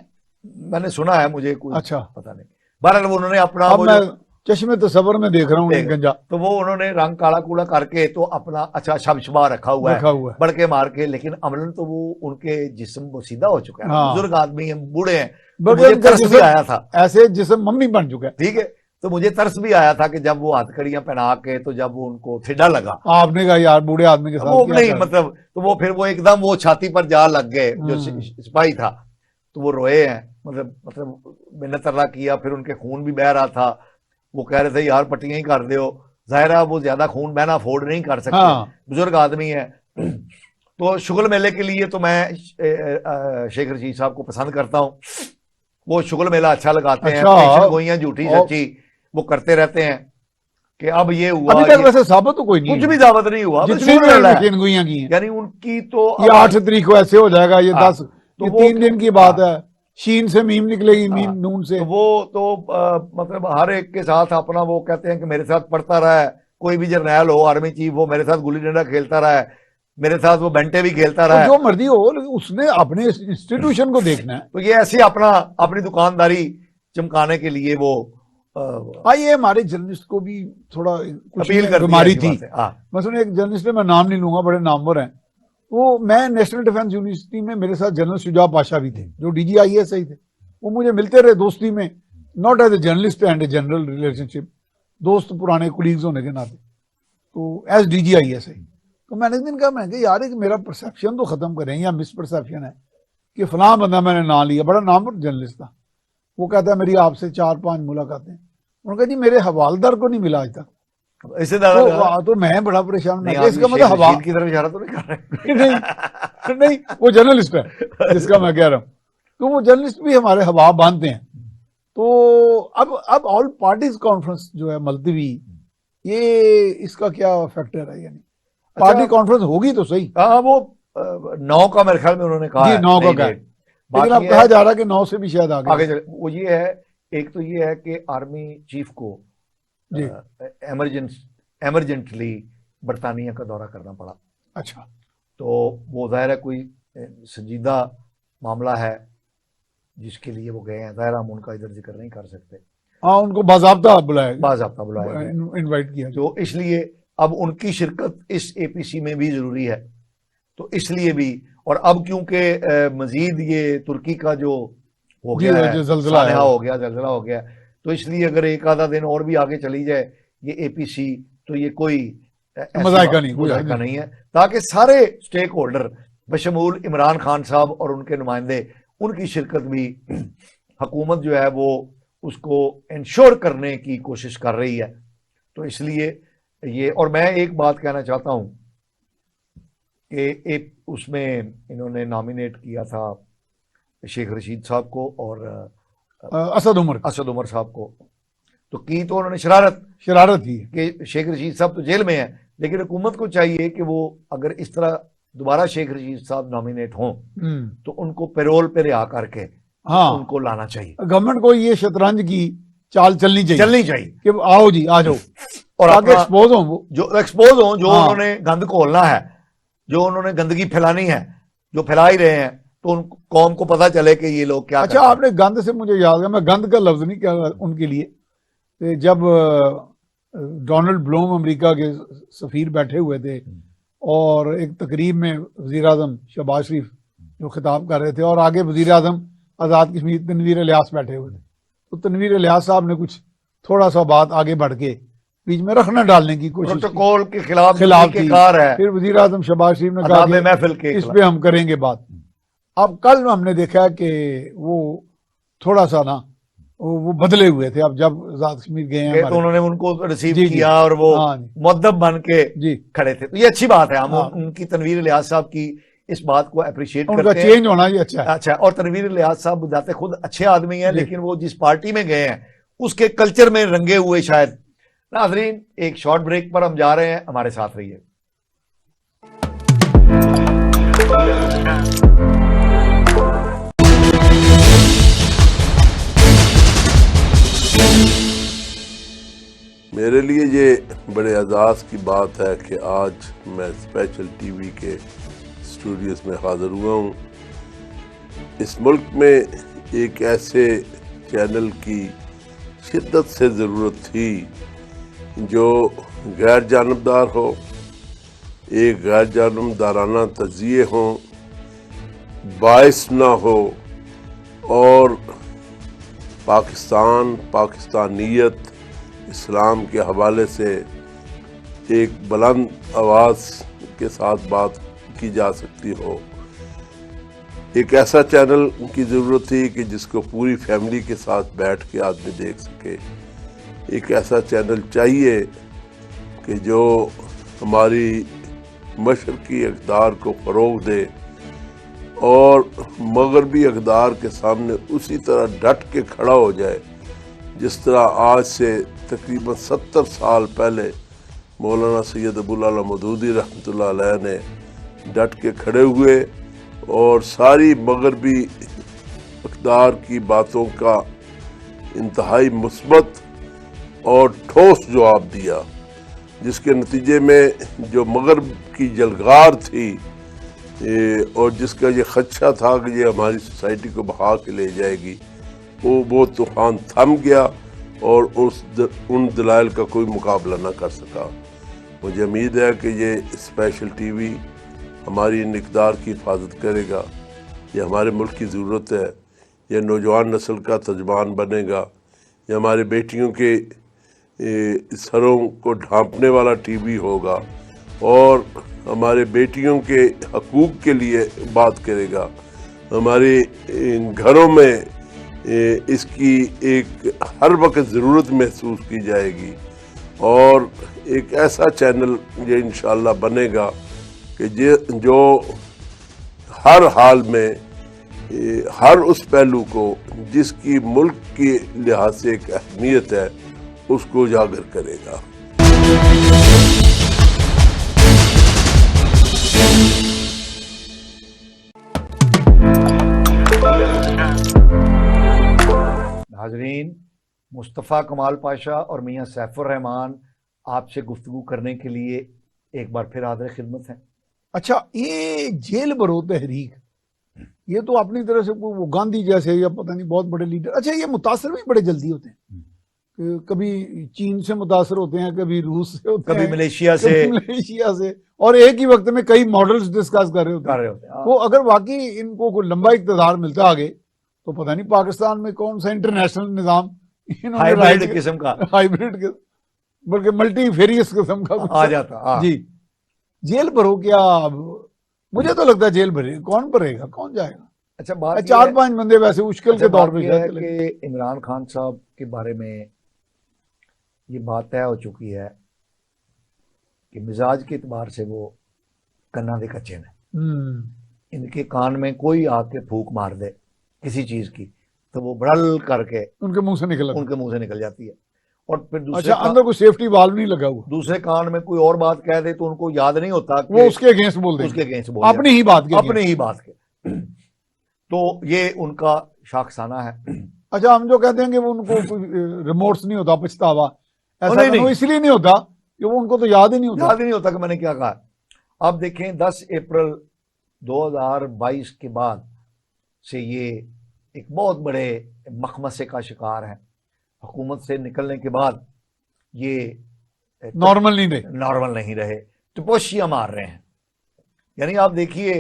S2: मैंने सुना है, मुझे कुछ
S1: अच्छा,
S2: पता नहीं। बहरहाल वो उन्होंने अपना
S1: अब
S2: वो
S1: मैं
S2: जो-
S1: चश्मे तसव्वुर में देख रहा हूँ
S2: देख।
S1: गंजा
S2: तो वो उन्होंने रंग काला कूड़ा करके तो अपना अच्छा शबशबा रखा हुआ
S1: रखा
S2: है
S1: हुआ है।
S2: बड़के मार के, लेकिन अमलन तो वो उनके जिस्म वो सीधा हो चुका है,
S1: हाँ।
S2: बुजुर्ग आदमी है, बूढ़े हैं, तो
S1: बल्कि
S2: मुझे
S1: उनका
S2: तरस भी
S1: जिस्म
S2: आया था।
S1: ऐसे जिसम मम्मी बन चुका है।
S2: ठीक है, तो मुझे तरस भी आया था कि जब वो हथकड़ियां पहना के तो जब वो उनको ठेडा लगा,
S1: आपने कहा यार बूढ़े आदमी के साथ
S2: वो
S1: क्या
S2: नहीं
S1: कर-
S2: मतलब, तो वो फिर वो एकदम वो छाती पर जा लग गए जो सिपाही था, तो वो रोए हैं, मतलब मिन्नत अल्लाह किया, फिर उनके खून भी बह रहा था, वो कह रहे थे यार पट्टियां ही कर दो, जाहिर है वो ज्यादा खून बहना अफोर्ड नहीं कर सकते,
S1: हाँ।
S2: बुजुर्ग आदमी है। तो शुगल मेले के लिए तो मैं शेख रशीद साहब को पसंद करता हूँ, वो शुगल मेला अच्छा लगाते हैं,
S1: अच्छा।
S2: पेशन गोइयां झूठी
S1: और-
S2: सच्ची वो करते रहते हैं कि अब ये हुआ,
S1: अभी तक
S2: ये-
S1: वैसे साबित तो कोई नहीं
S2: कुछ
S1: है।
S2: भी दावत नहीं हुआ, बस
S1: जितनी
S2: शुगल
S1: भी
S2: मेला है।
S1: पेशेनगोइयां की हैं,
S2: यानी उनकी तो
S1: ये 8 तारीख को ऐसे हो जाएगा, ये
S2: हाँ,
S1: 10
S2: तो
S1: ये
S2: वो
S1: 3 दिन की बात
S2: हाँ।
S1: है। शीन से मीम निकलेगी, मीम
S2: हाँ,
S1: नून से।
S2: तो वो तो मतलब हर एक के साथ अपना वो कहते हैं कि मेरे साथ पढ़ता रहा है, कोई भी जर्नैल हो, आर्मी चीफ, वो मेरे साथ गुल्ली डंडा खेलता रहा है, मेरे साथ वो बेंटे भी खेलता रहा
S1: तो
S2: है।
S1: जो मर्जी हो, लेकिन उसने अपने इंस्टीट्यूशन को देखना है।
S2: तो ये ऐसी अपनी दुकानदारी चमकाने के लिए वो
S1: हाँ, ये हमारे जर्नलिस्ट को भी थोड़ा कुछ
S2: अपील करती है,
S1: बीमारी
S2: ऐसी
S1: थी।
S2: बात है। हाँ,
S1: मैं सुना एक जर्नलिस्ट है, मैं नाम नहीं लूंगा, बड़े नामवर हैं वो, मैं नेशनल डिफेंस यूनिवर्सिटी में, मेरे साथ जनरल शुजा पाशा भी थे जो DGIS ही थे, वो मुझे मिलते रहे दोस्ती में, not as a journalist and a general relationship, दोस्त पुराने कुलीग्स होने के नाते, तो एज DGIS है। तो मैंने एक दिन कहा, मैं यार एक मेरा परसेप्शन तो खत्म करें, या मिसपरसेप्शन है कि फलां बंदा मैंने नाम लिया, बड़ा नामवर जर्नलिस्ट था, वो कहता है मेरी आपसे 4-5 मुलाकातें, उन्होंने कहा जी मेरे हवालदार को नहीं मिला आज तक।
S2: इससे ज्यादा
S1: तो मैं बड़ा परेशान, मैं
S2: नहीं,
S1: कहा,
S2: आप
S1: इसका
S2: ये
S1: मतलब
S2: शेख
S1: हवा
S2: रशीद की तरफ इशारा तो नहीं कर रहे।
S1: नहीं नहीं, वो जर्नलिस्ट है जिसका मैं कह रहा हूँ, तो वो जर्नलिस्ट भी हमारे हवा बांधते हैं। तो अब ऑल पार्टीज कॉन्फ्रेंस जो है मुलतवी, ये इसका क्या फैक्टर है? यानी पार्टी कॉन्फ्रेंस होगी तो सही।
S2: हाँ, वो 9 का मेरे ख्याल में उन्होंने कहा
S1: जी,
S2: है,
S1: 9 का
S2: नई
S1: कहा है।
S2: डेट। बात
S1: लेकिन अब
S2: ये
S1: कहा
S2: है-
S1: जा रहा है कि 9 से भी शायद
S2: आगे
S1: आगे।
S2: चले, वो ये है, एक तो ये है कि आर्मी चीफ को
S1: जी।
S2: एमरजेंटली बरतानिया का दौरा करना पड़ा,
S1: अच्छा,
S2: तो वो जाहिर है कोई संजीदा मामला है जिसके लिए वो गए हैं, जाहिर हम उनका इधर जिक्र नहीं कर सकते,
S1: हाँ, उनको बाज़ाब्ता बुलाया,
S2: बाज़ाब्ता बुलाया गया।
S1: इनवाइट किया।
S2: तो इसलिए अब उनकी शिरकत इस APC में भी जरूरी है, तो इसलिए भी, और अब क्योंकि मजीद ये तुर्की का जो हो
S1: जी,
S2: गया है,
S1: जो ज़ल्ज़ला
S2: सानहा
S1: है।
S2: हो गया, जलजला हो गया, तो इसलिए अगर एक आधा दिन और भी आगे चली जाए ये APC, तो ये कोई ऐसी
S1: मज़ाइका नहीं, कोई
S2: मज़ाइका नहीं है, ताकि सारे स्टेक होल्डर बशमूल इमरान खान साहब और उनके नुमाइंदे, उनकी शिरकत भी हुकूमत जो है वो उसको इंश्योर करने की कोशिश कर रही है। तो इसलिए ये, और मैं एक बात कहना चाहता हूं कि एक उसमें इन्होंने नॉमिनेट किया था शेख रशीद साहब को और
S1: असद
S2: उमर साहब को, तो की तो उन्होंने शरारत
S1: ही है
S2: कि शेख रशीद साहब तो जेल में है, लेकिन हुकूमत को चाहिए कि वो अगर इस तरह दोबारा शेख रशीद साहब नॉमिनेट हों तो उनको पैरोल पे रिहा करके
S1: हाँ,
S2: उनको लाना चाहिए।
S1: गवर्नमेंट को ये शतरंज की चाल चलनी चाहिए कि आओ जी आ जाओ,
S2: और
S1: आगे एक्सपोज हो, वो
S2: जो एक्सपोज हो, जो
S1: हाँ।
S2: उन्होंने गंद खोलना है, जो उन्होंने गंदगी फैलानी है, जो फैला ही रहे हैं, तो उन कौम को पता चले कि ये लोग क्या
S1: अच्छा, आपने गंद से मुझे याद है, मैं गंद का लफ्ज नहीं कह रहा उनके लिए, जब डोनाल्ड ब्लूम अमेरिका के सफीर बैठे हुए थे और एक तकरीब में वजीर आजम शहबाज शरीफ जो खिताब कर रहे थे और आगे वजीर आजम आज़ाद कश्मीर तनवीर इलियास बैठे हुए थे, तो तनवीर इलियास साहब ने कुछ थोड़ा सा बात आगे बढ़ के बीच में रखना डालने की कोशिश की,
S2: प्रोटोकॉल के खिलाफ
S1: थी।
S2: कार है,
S1: फिर वजीर आजम शहबाज शरीफ ने कहा
S2: महफिल
S1: कि
S2: के
S1: इस पे हम करेंगे बात। अब कल हमने देखा कि वो थोड़ा सा ना वो बदले हुए थे। अब जब आजाद कश्मीर गए हैं
S2: तो उन्होंने उनको रिसीव
S1: जी, जी।
S2: किया और वो
S1: हाँ जी।
S2: मुअद्दब बन के
S1: जी।
S2: खड़े थे। तो ये अच्छी बात है, हम
S1: हाँ।
S2: उनकी तनवीर लिहाज साहब की इस बात को अप्रिशिएट
S1: उनका
S2: करते हैं।
S1: चेंज होना ही अच्छा है।
S2: अच्छा, और तनवीर लिहाज साहब बताते खुद अच्छे आदमी हैं,
S1: जी।
S2: लेकिन वो जिस पार्टी में गए हैं उसके कल्चर में रंगे हुए शायद। नाजरीन, एक शॉर्ट ब्रेक पर हम जा रहे हैं, हमारे साथ रहिए।
S3: मेरे लिए ये बड़े एजाज़ की बात है कि आज मैं स्पेशल टीवी के स्टूडियोज़ में हाज़िर हुआ हूँ। इस मुल्क में एक ऐसे चैनल की शिद्दत से ज़रूरत थी जो गैर जानबदार हो, एक गैर जानबदाराना तज़िये हो, बाइस ना हो और पाकिस्तान, पाकिस्तानियत, इस्लाम के हवाले से एक बुलंद आवाज़ के साथ बात की जा सकती हो। एक ऐसा चैनल की ज़रूरत थी कि जिसको पूरी फैमिली के साथ बैठ के आदमी देख सके। एक ऐसा चैनल चाहिए कि जो हमारी मशरकी इक़्तिदार को फ़रोग़ दे और मगरबी इक़्तिदार के सामने उसी तरह डट के खड़ा हो जाए जिस तरह आज से तकरीबन 70 साल पहले मौलाना सैयद अबुल आला मौदूदी रहमतुल्लाह अलैह ने डट के खड़े हुए और सारी मगरबी इक़्तिदार की बातों का इंतहाई मुस्बत और ठोस जवाब दिया, जिसके नतीजे में जो मगरब की जलगार थी और जिसका ये खदशा था कि ये हमारी सोसाइटी को बहा के ले जाएगी, वो तूफान थम गया और उन दलाइल का कोई मुकाबला ना कर सका। मुझे उम्मीद है कि ये स्पेशल टीवी हमारी इन इक़्तिदार की हिफाजत करेगा। ये हमारे मुल्क की ज़रूरत है। ये नौजवान नस्ल का तर्जुमान बनेगा। ये हमारी बेटियों के सरों को ढांपने वाला टीवी होगा और हमारे बेटियों के हकूक़ के लिए बात करेगा। हमारे घरों में इसकी एक हर वक्त ज़रूरत महसूस की जाएगी और एक ऐसा चैनल ये इंशाअल्लाह बनेगा कि जो हर हाल में हर उस पहलू को जिसकी मुल्क के लिहाज से एक अहमियत है उसको उजागर करेगा।
S2: नाज़रीन, मुस्तफ़ा कमाल पाशा और मियाँ सैफुर रहमान आपसे गुफ्तगू करने के लिए एक बार फिर हाज़िर खिदमत हैं।
S1: अच्छा, ये जेल बरो तहरीक, ये तो अपनी तरह से वो गांधी जैसे या पता नहीं बहुत बड़े लीडर, अच्छा ये मुतासर भी बड़े जल्दी होते हैं। कभी चीन से मुतासर होते हैं, कभी रूस से होते
S2: कभी
S1: हैं,
S2: मलेशिया से,
S1: और एक ही वक्त में कई मॉडल्स डिस्कस कर रहे होते हैं। तो अगर वाकई इनको कोई लंबा इक़्तिदार मिलता आगे तो पता नहीं पाकिस्तान में कौन सा इंटरनेशनल निज़ाम
S2: हाइब्रिड किस्म का,
S1: हाइब्रिड बल्कि मल्टीफेरियस किस्म का
S2: आ जाता।
S1: जी, जेल भरो क्या? मुझे तो लगता है जेल भरे, कौन भरेगा, कौन जाएगा?
S2: अच्छा, बात
S1: 4-5 बंदे वैसे मुश्किल के तौर पे
S2: है कि इमरान खान साहब के बारे में ये बात तय हो चुकी है कि मिजाज के एतबार से वो कन्ना दे कच्चे ने। इनके कान में कोई आके फूक मार दे किसी चीज की तो वो बड़ल करके
S1: उनके मुंह से
S2: निकल जाती है। और फिर दूसरे
S1: अच्छा, अंदर कोई सेफ्टी वाल्व नहीं लगा हुआ,
S2: दूसरे कान में कोई और बात कह दे तो उनको याद नहीं होता कि
S1: वो उसके अगेंस्ट बोल दे, अपनी ही बात के
S2: तो ये उनका शाखसाना है।
S1: अच्छा, हम जो कहते हैं कि वो उनको रिमोर्स नहीं होता, पछतावा, ऐसा इसलिए नहीं होता कि वो उनको तो याद ही नहीं होता
S2: कि मैंने क्या कहा। अब देखें, 10 अप्रैल 2022 के बाद से ये एक बहुत बड़े मखमसे का शिकार है। हुकूमत से निकलने के बाद ये
S1: नॉर्मल नहीं रहे,
S2: टपोशियां मार रहे हैं। यानी आप देखिए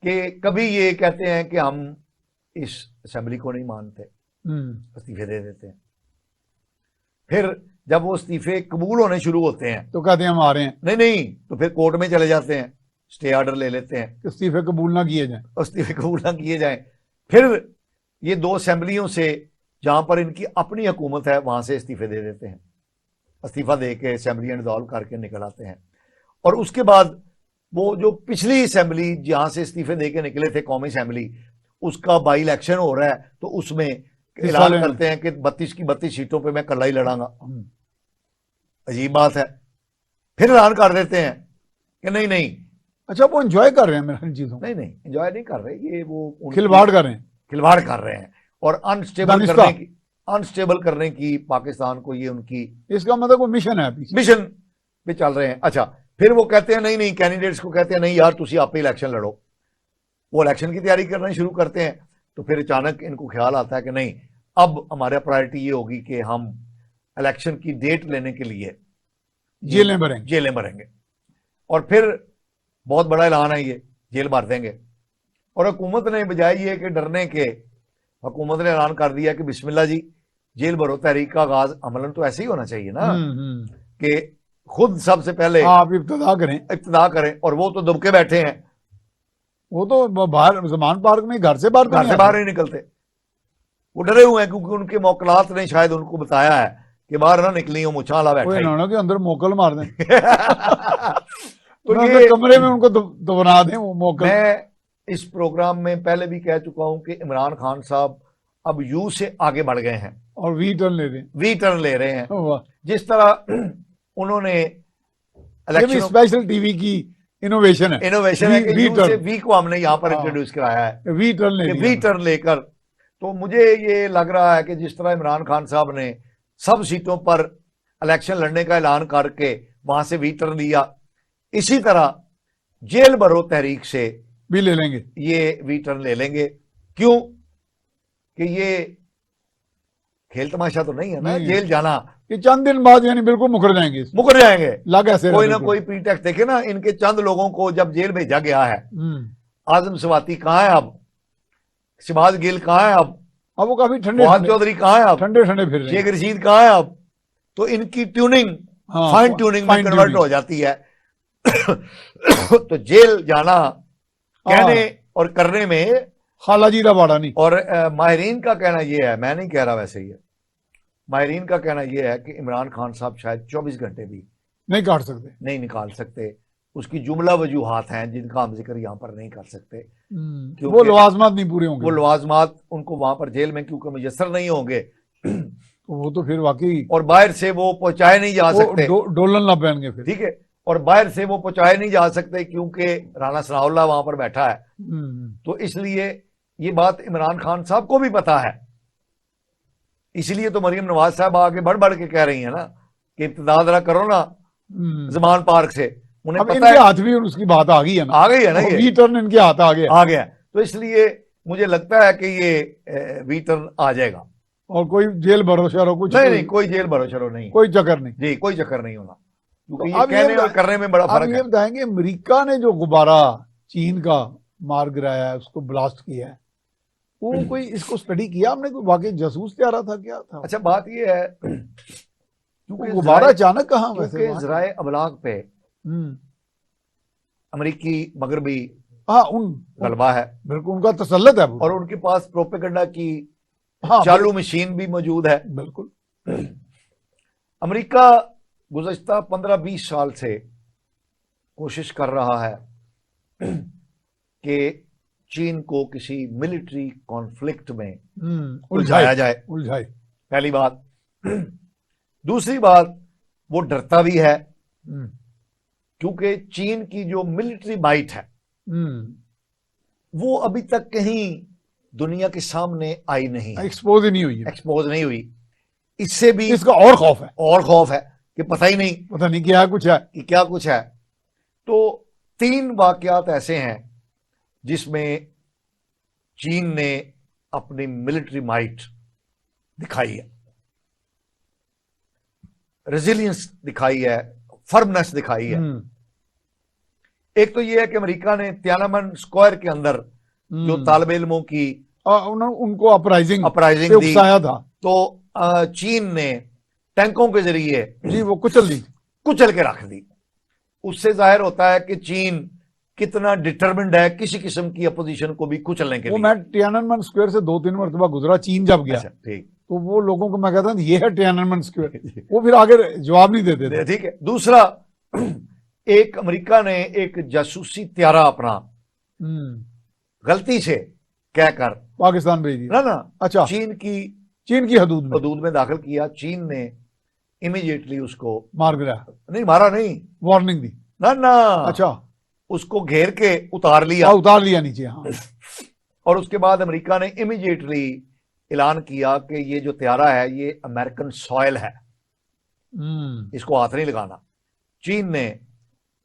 S2: कि कभी ये कहते हैं कि हम इस असेंबली को नहीं मानते, इस्तीफे दे देते हैं। फिर जब वो इस्तीफे कबूल होने शुरू होते हैं
S1: तो कहते हैं हम आ रहे हैं,
S2: नहीं तो फिर कोर्ट में चले जाते हैं स्टे ऑर्डर ले लेते हैं,
S1: इस्तीफे कबूल ना किए जाएं।
S2: इस्तीफे कबूल ना किए जाएं। फिर ये 2 असेंबलियों से जहां पर इनकी अपनी हुकूमत है वहां से इस्तीफे दे देते हैं, इस्तीफा दे के असेंबलियां डिसॉल्व करके निकल आते हैं। और उसके बाद वो जो पिछली असेंबली जहां से इस्तीफे दे के निकले थे, कौमी असेंबली, उसका बाई इलेक्शन हो रहा है, तो उसमें ऐलान करते हैं कि 32 की 32 सीटों पे मैं कल्ला ही लड़ांगा। अजीब बात है। फिर ऐलान कर देते हैं कि नहीं नहीं,
S1: अच्छा वो एंजॉय कर रहे हैं मेरे इन चीजों को।
S2: नहीं नहीं, एंजॉय नहीं कर रहे, ये वो
S1: खिलवाड़ कर रहे हैं,
S2: खिलवाड़ कर रहे हैं और अनस्टेबल करने की पाकिस्तान को ये उनकी
S1: इसका मतलब वो मिशन है,
S2: मिशन पे चल रहे हैं। अच्छा, फिर वो कहते हैं नहीं नहीं, कैंडिडेट्स को कहते हैं नहीं यार तुसी आप ही इलेक्शन लड़ो। वो इलेक्शन की तैयारी करना शुरू करते हैं। तो फिर अचानक इनको ख्याल आता है कि नहीं, अब हमारा प्रायोरिटी ये होगी कि हम इलेक्शन की डेट लेने के लिए
S1: जेलें
S2: भरेंगे। और फिर बहुत बड़ा ऐलान है, ये जेल भर देंगे। और हुकूमत ने बजाय ये कि डरने के, हुकूमत ने ऐलान कर दिया कि बिस्मिल्लाह जी जेल भरो तहरीक का आगाज अमलन तो ऐसे ही होना चाहिए ना, कि खुद सबसे पहले
S1: आप इब्तिदा करें।
S2: और वो तो दुबके बैठे हैं,
S1: वो तो बाहर जमान पार्क में घर से बाहर
S2: नहीं निकलते। वो डरे हुए हैं क्योंकि उनके मौकलात ने शायद उनको बताया है कि बाहर ना निकली हो, मुछा ला बैठा
S1: के अंदर मोकल मार दें
S2: तो
S1: ये कमरे में उनको दबना दें वो मोकल।
S2: मैं इस प्रोग्राम में पहले भी कह चुका हूं कि इमरान खान साहब अब यू से आगे बढ़ गए हैं
S1: और वी टर्न ले रहे हैं।
S2: जिस तरह उन्होंने
S1: स्पेशल टीवी की इनोवेशन है
S2: कि यू से वी को हमने यहां पर इंट्रोड्यूस कराया है, वी टर्न लेकर। तो मुझे ये लग रहा है कि जिस तरह इमरान खान साहब ने सब सीटों पर इलेक्शन लड़ने का ऐलान करके वहां से वी टर्न लिया, इसी तरह जेल भरो तहरीक से
S1: भी ले लेंगे,
S2: ये वी टर्न ले लेंगे। क्यों कि ये खेल तमाशा तो नहीं है ना, जेल जाना।
S1: ये चंद दिन बाद यानी बिल्कुल मुकर जाएंगे
S2: लग ऐसे कोई ना कोई प्रीटेक्स्ट। देखे ना, इनके चंद लोगों को जब जेल भेजा गया है, आजम सवाती कहाँ है अब, शहबाज गिल कहाँ है अब
S1: वो काफी ठंडे,
S2: चौधरी कहाँ है अब,
S1: ठंडे फिर रहे हैं,
S2: शेख रशीद कहाँ है अब। तो इनकी ट्यूनिंग फाइन ट्यूनिंग में कन्वर्ट हो जाती है तो जेल जाना कहने और करने में
S1: खाला जी बाड़ा नहीं।
S2: और माहिरीन का कहना यह है, मैं नहीं कह रहा वैसे, ही माहिरीन का कहना यह है कि इमरान खान साहब शायद 24 घंटे भी नहीं निकाल सकते। उसकी जुमला वजूहात हैं जिनका हम जिक्र यहां पर नहीं कर सकते,
S1: वो लवाजमात नहीं पूरे होंगे,
S2: वो लवाजमात उनको वहां पर जेल में क्योंकि मुयस्सर नहीं होंगे,
S1: वो तो फिर वाकई,
S2: और बाहर से वो पहुंचाए नहीं जा सकते,
S1: डोलन ना पहन के फिर,
S2: ठीक है, और बाहर से वो पहुंचाए नहीं जा सकते क्योंकि राना सनाउल्लाह वहां पर बैठा है। तो इसलिए ये बात इमरान खान साहब को भी पता है, इसलिए तो मरीम नवाज साहब आगे बढ़ बढ़ के कह रही है ना कि इब्तिदा जरा करो ना जमान पार्क से। उन्हें पता है,
S1: हाथ भी उसकी बात आ गई है ना,
S2: आ गई है ना, ये
S1: टर्न इनके हाथ आ
S2: गया। तो इसलिए मुझे लगता है कि ये वी टर्न आ जाएगा
S1: और कोई जेल भरोसा कुछ
S2: नहीं, कोई जेल भरोसा नहीं,
S1: कोई चक्कर नहीं
S2: जी, कोई चक्कर नहीं होना, क्योंकि ये कहने और करने में बड़ा फर्क है।
S1: ये बताएंगे अमेरिका ने जो गुब्बारा चीन का मार गिराया है, उसको ब्लास्ट किया है, वो कोई इसको स्टडी किया हमने, कोई वाकई जासूस क्या रहा था, क्या था?
S2: अच्छा, बात ये है क्योंकि
S1: गुब्बारा अचानक कहाँ, वैसे
S2: ज़राए अबलाग पे अमेरिकी मगरबी गलबा है,
S1: बिल्कुल उनका तसल्लुत है,
S2: और उनके पास प्रोपेगेंडा की चालू मशीन भी मौजूद है।
S1: बिल्कुल।
S2: अमेरिका गुज़श्ता 15-20 साल से कोशिश कर रहा है कि चीन को किसी मिलिट्री कॉन्फ्लिक्ट में उलझाया जाए, पहली बात। दूसरी बात, वो डरता भी है क्योंकि चीन की जो मिलिट्री माइट है वो अभी तक कहीं दुनिया के सामने आई नहीं है,
S1: एक्सपोज नहीं हुई।
S2: इससे भी
S1: इसका और खौफ है
S2: कि पता नहीं
S1: क्या कुछ है।
S2: तो 3 वाकयात ऐसे हैं जिसमें चीन ने अपनी मिलिट्री माइट दिखाई है, रेजिलियंस दिखाई है, फर्मनेस दिखाई है। एक तो यह है कि अमेरिका ने तियानानमेन स्क्वायर के अंदर जो तालिब इल्मों की
S1: उनको अपराइजिंग
S2: उकसाया था, तो चीन ने टैंकों के जरिए
S1: जी वो कुचल के रख दी।
S2: उससे जाहिर होता है कि चीन कितना डिटरमिन्ड है किसी किस्म की अपोजिशन को भी कुचलने के
S1: वो
S2: लिए।
S1: मैं टियाननमेन स्क्वायर से 2-3 मरतबा गुजरा चीन जब गया,
S2: अच्छा, ठीक।
S1: तो वो लोगों को मैं कहता हूँ ये है टियाननमेन स्क्वायर, वो फिर आगे जवाब नहीं देते थे।
S2: ठीक है। दूसरा, एक अमेरिका ने एक जासूसी त्यारा अपना गलती से कहकर
S1: पाकिस्तान भेज दिया
S2: ना
S1: अच्छा,
S2: चीन की
S1: हदूद में
S2: दाखिल किया। चीन ने इमीडिएटली उसको
S1: मार गिराया,
S2: नहीं मारा, नहीं,
S1: वार्निंग दी।
S2: ना
S1: अच्छा,
S2: उसको घेर के उतार लिया,
S1: उतार लिया नीचे। हाँ,
S2: और उसके बाद अमेरिका ने इमीडिएटली ऐलान किया कि ये जो त्यारा है ये अमेरिकन सॉयल है, इसको हाथ नहीं लगाना। चीन ने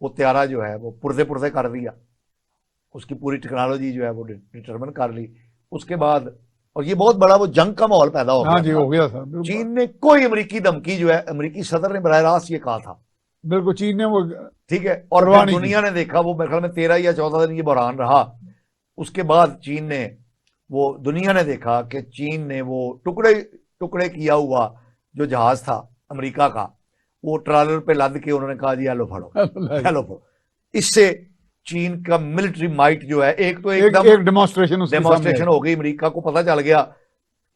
S2: वो त्यारा जो है वो पुर्जे पुर्जे कर दिया, उसकी पूरी टेक्नोलॉजी जो है वो डिटरमिन कर ली। उसके बाद, और ये बहुत बड़ा वो जंग का माहौल पैदा हो गया।
S1: हाँ जी, हो गया था।
S2: चीन ने कोई अमेरिकी धमकी जो है, अमेरिकी सदर ने बराह रास्त ये कहा था,
S1: बिल्कुल, चीन ने वो,
S2: ठीक है, और दुनिया ने देखा, वो मेरे ख्याल में 13 या 14 दिन ये बहरान रहा। उसके बाद चीन ने, वो दुनिया ने देखा कि चीन ने वो टुकड़े टुकड़े किया हुआ जो जहाज था अमेरिका का, वो ट्रॉलर पे लद के उन्होंने कहा जी हेलो फड़ो, हेलो फड़ो। इससे चीन का मिलिट्री माइट जो है एक तो एकदम
S1: एक डेमोन्स्ट्रेशन
S2: हो गई। अमेरिका को पता चल गया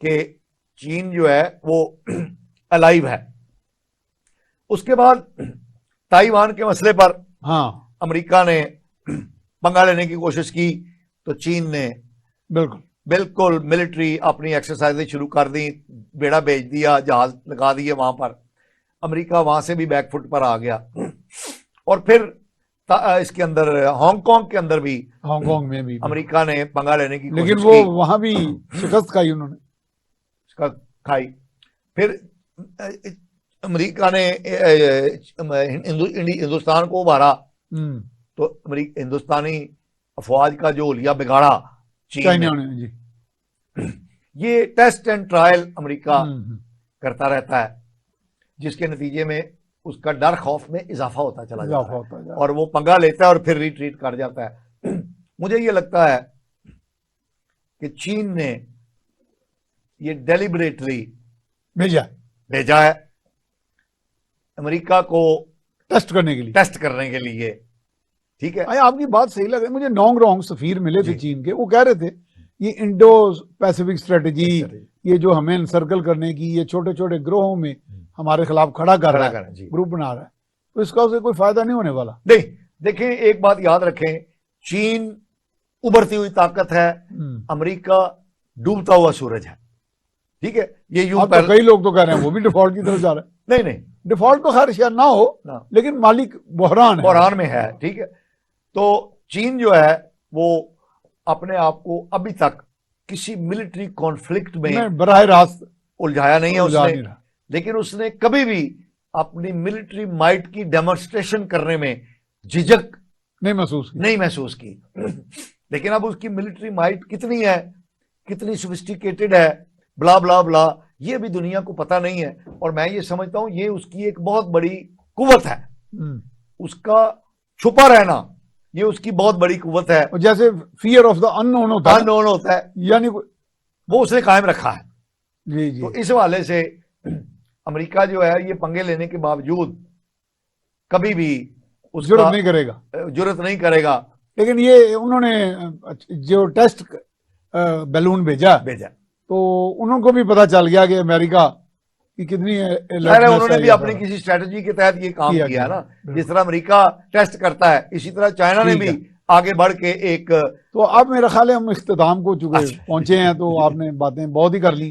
S2: कि चीन जो है वो अलाइव है। उसके बाद ताइवान के मसले पर
S1: हाँ,
S2: अमेरिका ने पंगा लेने की कोशिश की, तो चीन ने बिल्कुल मिलिट्री अपनी एक्सरसाइजें शुरू कर दी, बेड़ा भेज दिया, जहाज लगा दिए वहां पर। अमेरिका वहां से भी बैकफुट पर आ गया। और फिर इसके अंदर हांगकांग के अंदर भी,
S1: हांगकांग में भी
S2: अमेरिका ने पंगा लेने की कोशिश की,
S1: लेकिन वो वहां भी शिकस्त खाई उन्होंने,
S2: खाई। फिर अमेरिका ने हिंदुस्तान को उभारा, तो हिंदुस्तानी अफवाज का जो हुलिया बिगाड़ा चीन ने जी। ये टेस्ट एंड ट्रायल अमेरिका करता रहता है, जिसके नतीजे में उसका डर खौफ में इजाफा होता चला जाता है और वो पंगा लेता है और फिर रिट्रीट कर जाता है। मुझे ये लगता है कि चीन ने ये डेलिबरेटली भेजा है अमेरिका को
S1: टेस्ट करने के लिए।
S2: ठीक है,
S1: आपकी बात सही लगे। मुझे नोंग रोंग सफीर मिले थे चीन के, वो कह रहे थे ये इंडो पैसिफिक स्ट्रेटेजी, ये जो हमें सर्कल करने की, ये छोटे छोटे ग्रोहों में हमारे खिलाफ खड़ा कर रहा है, ग्रुप बना रहा है, तो इसका उसे कोई फायदा नहीं होने वाला।
S2: नहीं, देखें, एक बात याद रखें, चीन उभरती हुई ताकत है, अमेरिका डूबता हुआ सूरज है। ठीक है, ये यूं
S1: तो कई लोग तो कह रहे हैं वो भी डिफॉल्ट की तरफ जा रहा है।
S2: नहीं,
S1: डिफॉल्ट तो खैर शायद ना हो, लेकिन मालिक बहरान
S2: में है। ठीक है, तो चीन जो है वो अपने आप को अभी तक किसी मिलिट्री कॉन्फ्लिक्ट में
S1: बराह रास्त
S2: उलझाया नहीं है उसने, लेकिन उसने कभी भी अपनी मिलिट्री माइट की डेमोन्स्ट्रेशन करने में झिझक नहीं महसूस की। लेकिन अब उसकी मिलिट्री माइट कितनी है, कितनी सोफिस्टिकेटेड है, ब्ला ब्ला ब्ला, ये भी दुनिया को पता नहीं है। और मैं ये समझता हूं ये उसकी एक बहुत बड़ी कुव्वत है, उसका छुपा रहना ये उसकी बहुत बड़ी कुव्वत है।
S1: जैसे फियर ऑफ द अननोन होता
S2: है,
S1: यानी
S2: वो उसने कायम रखा है।
S1: जी जी।
S2: तो इस हवाले से अमेरिका जो है ये पंगे लेने के बावजूद कभी भी
S1: जुर्रत नहीं करेगा। लेकिन ये उन्होंने जो टेस्ट बैलून भेजा तो उनको भी पता चल गया कि अमेरिका की कितनी
S2: उन्होंने भी अपनी किसी स्ट्रेटजी के तहत ये काम किया है ना। जिस तरह अमेरिका टेस्ट करता है, इसी तरह चाइना ने भी आगे बढ़ के एक,
S1: तो अब मेरा ख्याल है हम इख्तिताम को चुके पहुंचे हैं, तो आपने बातें बहुत ही कर ली।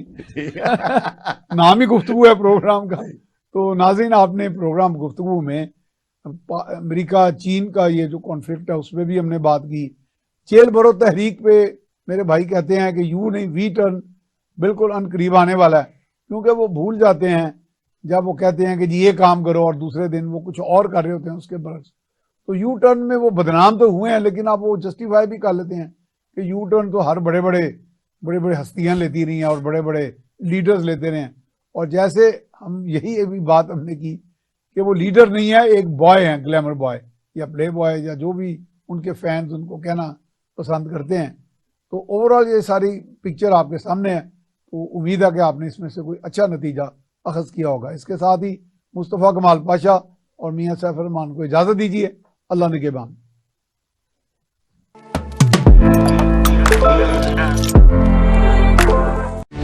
S1: नाम ही गुफ्तगू है प्रोग्राम का। तो नाज़रीन, आपने प्रोग्राम गुफ्तगू में अमेरिका चीन का ये जो कॉन्फ्लिक्ट है उसमें भी हमने बात की। चेल भरो तहरीक पे मेरे भाई कहते हैं कि यू नहीं वी टर्न बिल्कुल अनकरीब आने वाला है, क्योंकि वो भूल जाते हैं जब वो कहते हैं कि जी ये काम करो और दूसरे दिन वो कुछ और कर रहे होते हैं उसके बरक्स। तो यू टर्न में वो बदनाम तो हुए हैं, लेकिन आप वो जस्टिफाई भी कर लेते हैं कि यू टर्न तो हर बड़े बड़े हस्तियां लेती रही हैं और बड़े बड़े लीडर्स लेते रहे हैं। और जैसे हम यही अभी बात हमने की कि वो लीडर नहीं है, एक बॉय है, ग्लैमर बॉय या प्ले बॉय या जो भी उनके फैंस उनको कहना पसंद करते हैं। तो ओवरऑल ये सारी पिक्चर आपके सामने है, तो उम्मीद है कि आपने इसमें से कोई अच्छा नतीजा अखज़ किया होगा। इसके साथ ही मुस्तफ़ा कमाल पाशा और मियां सैफ रहमान को इजाज़त दीजिए। अल्लाह निगहबान।
S4: Understand.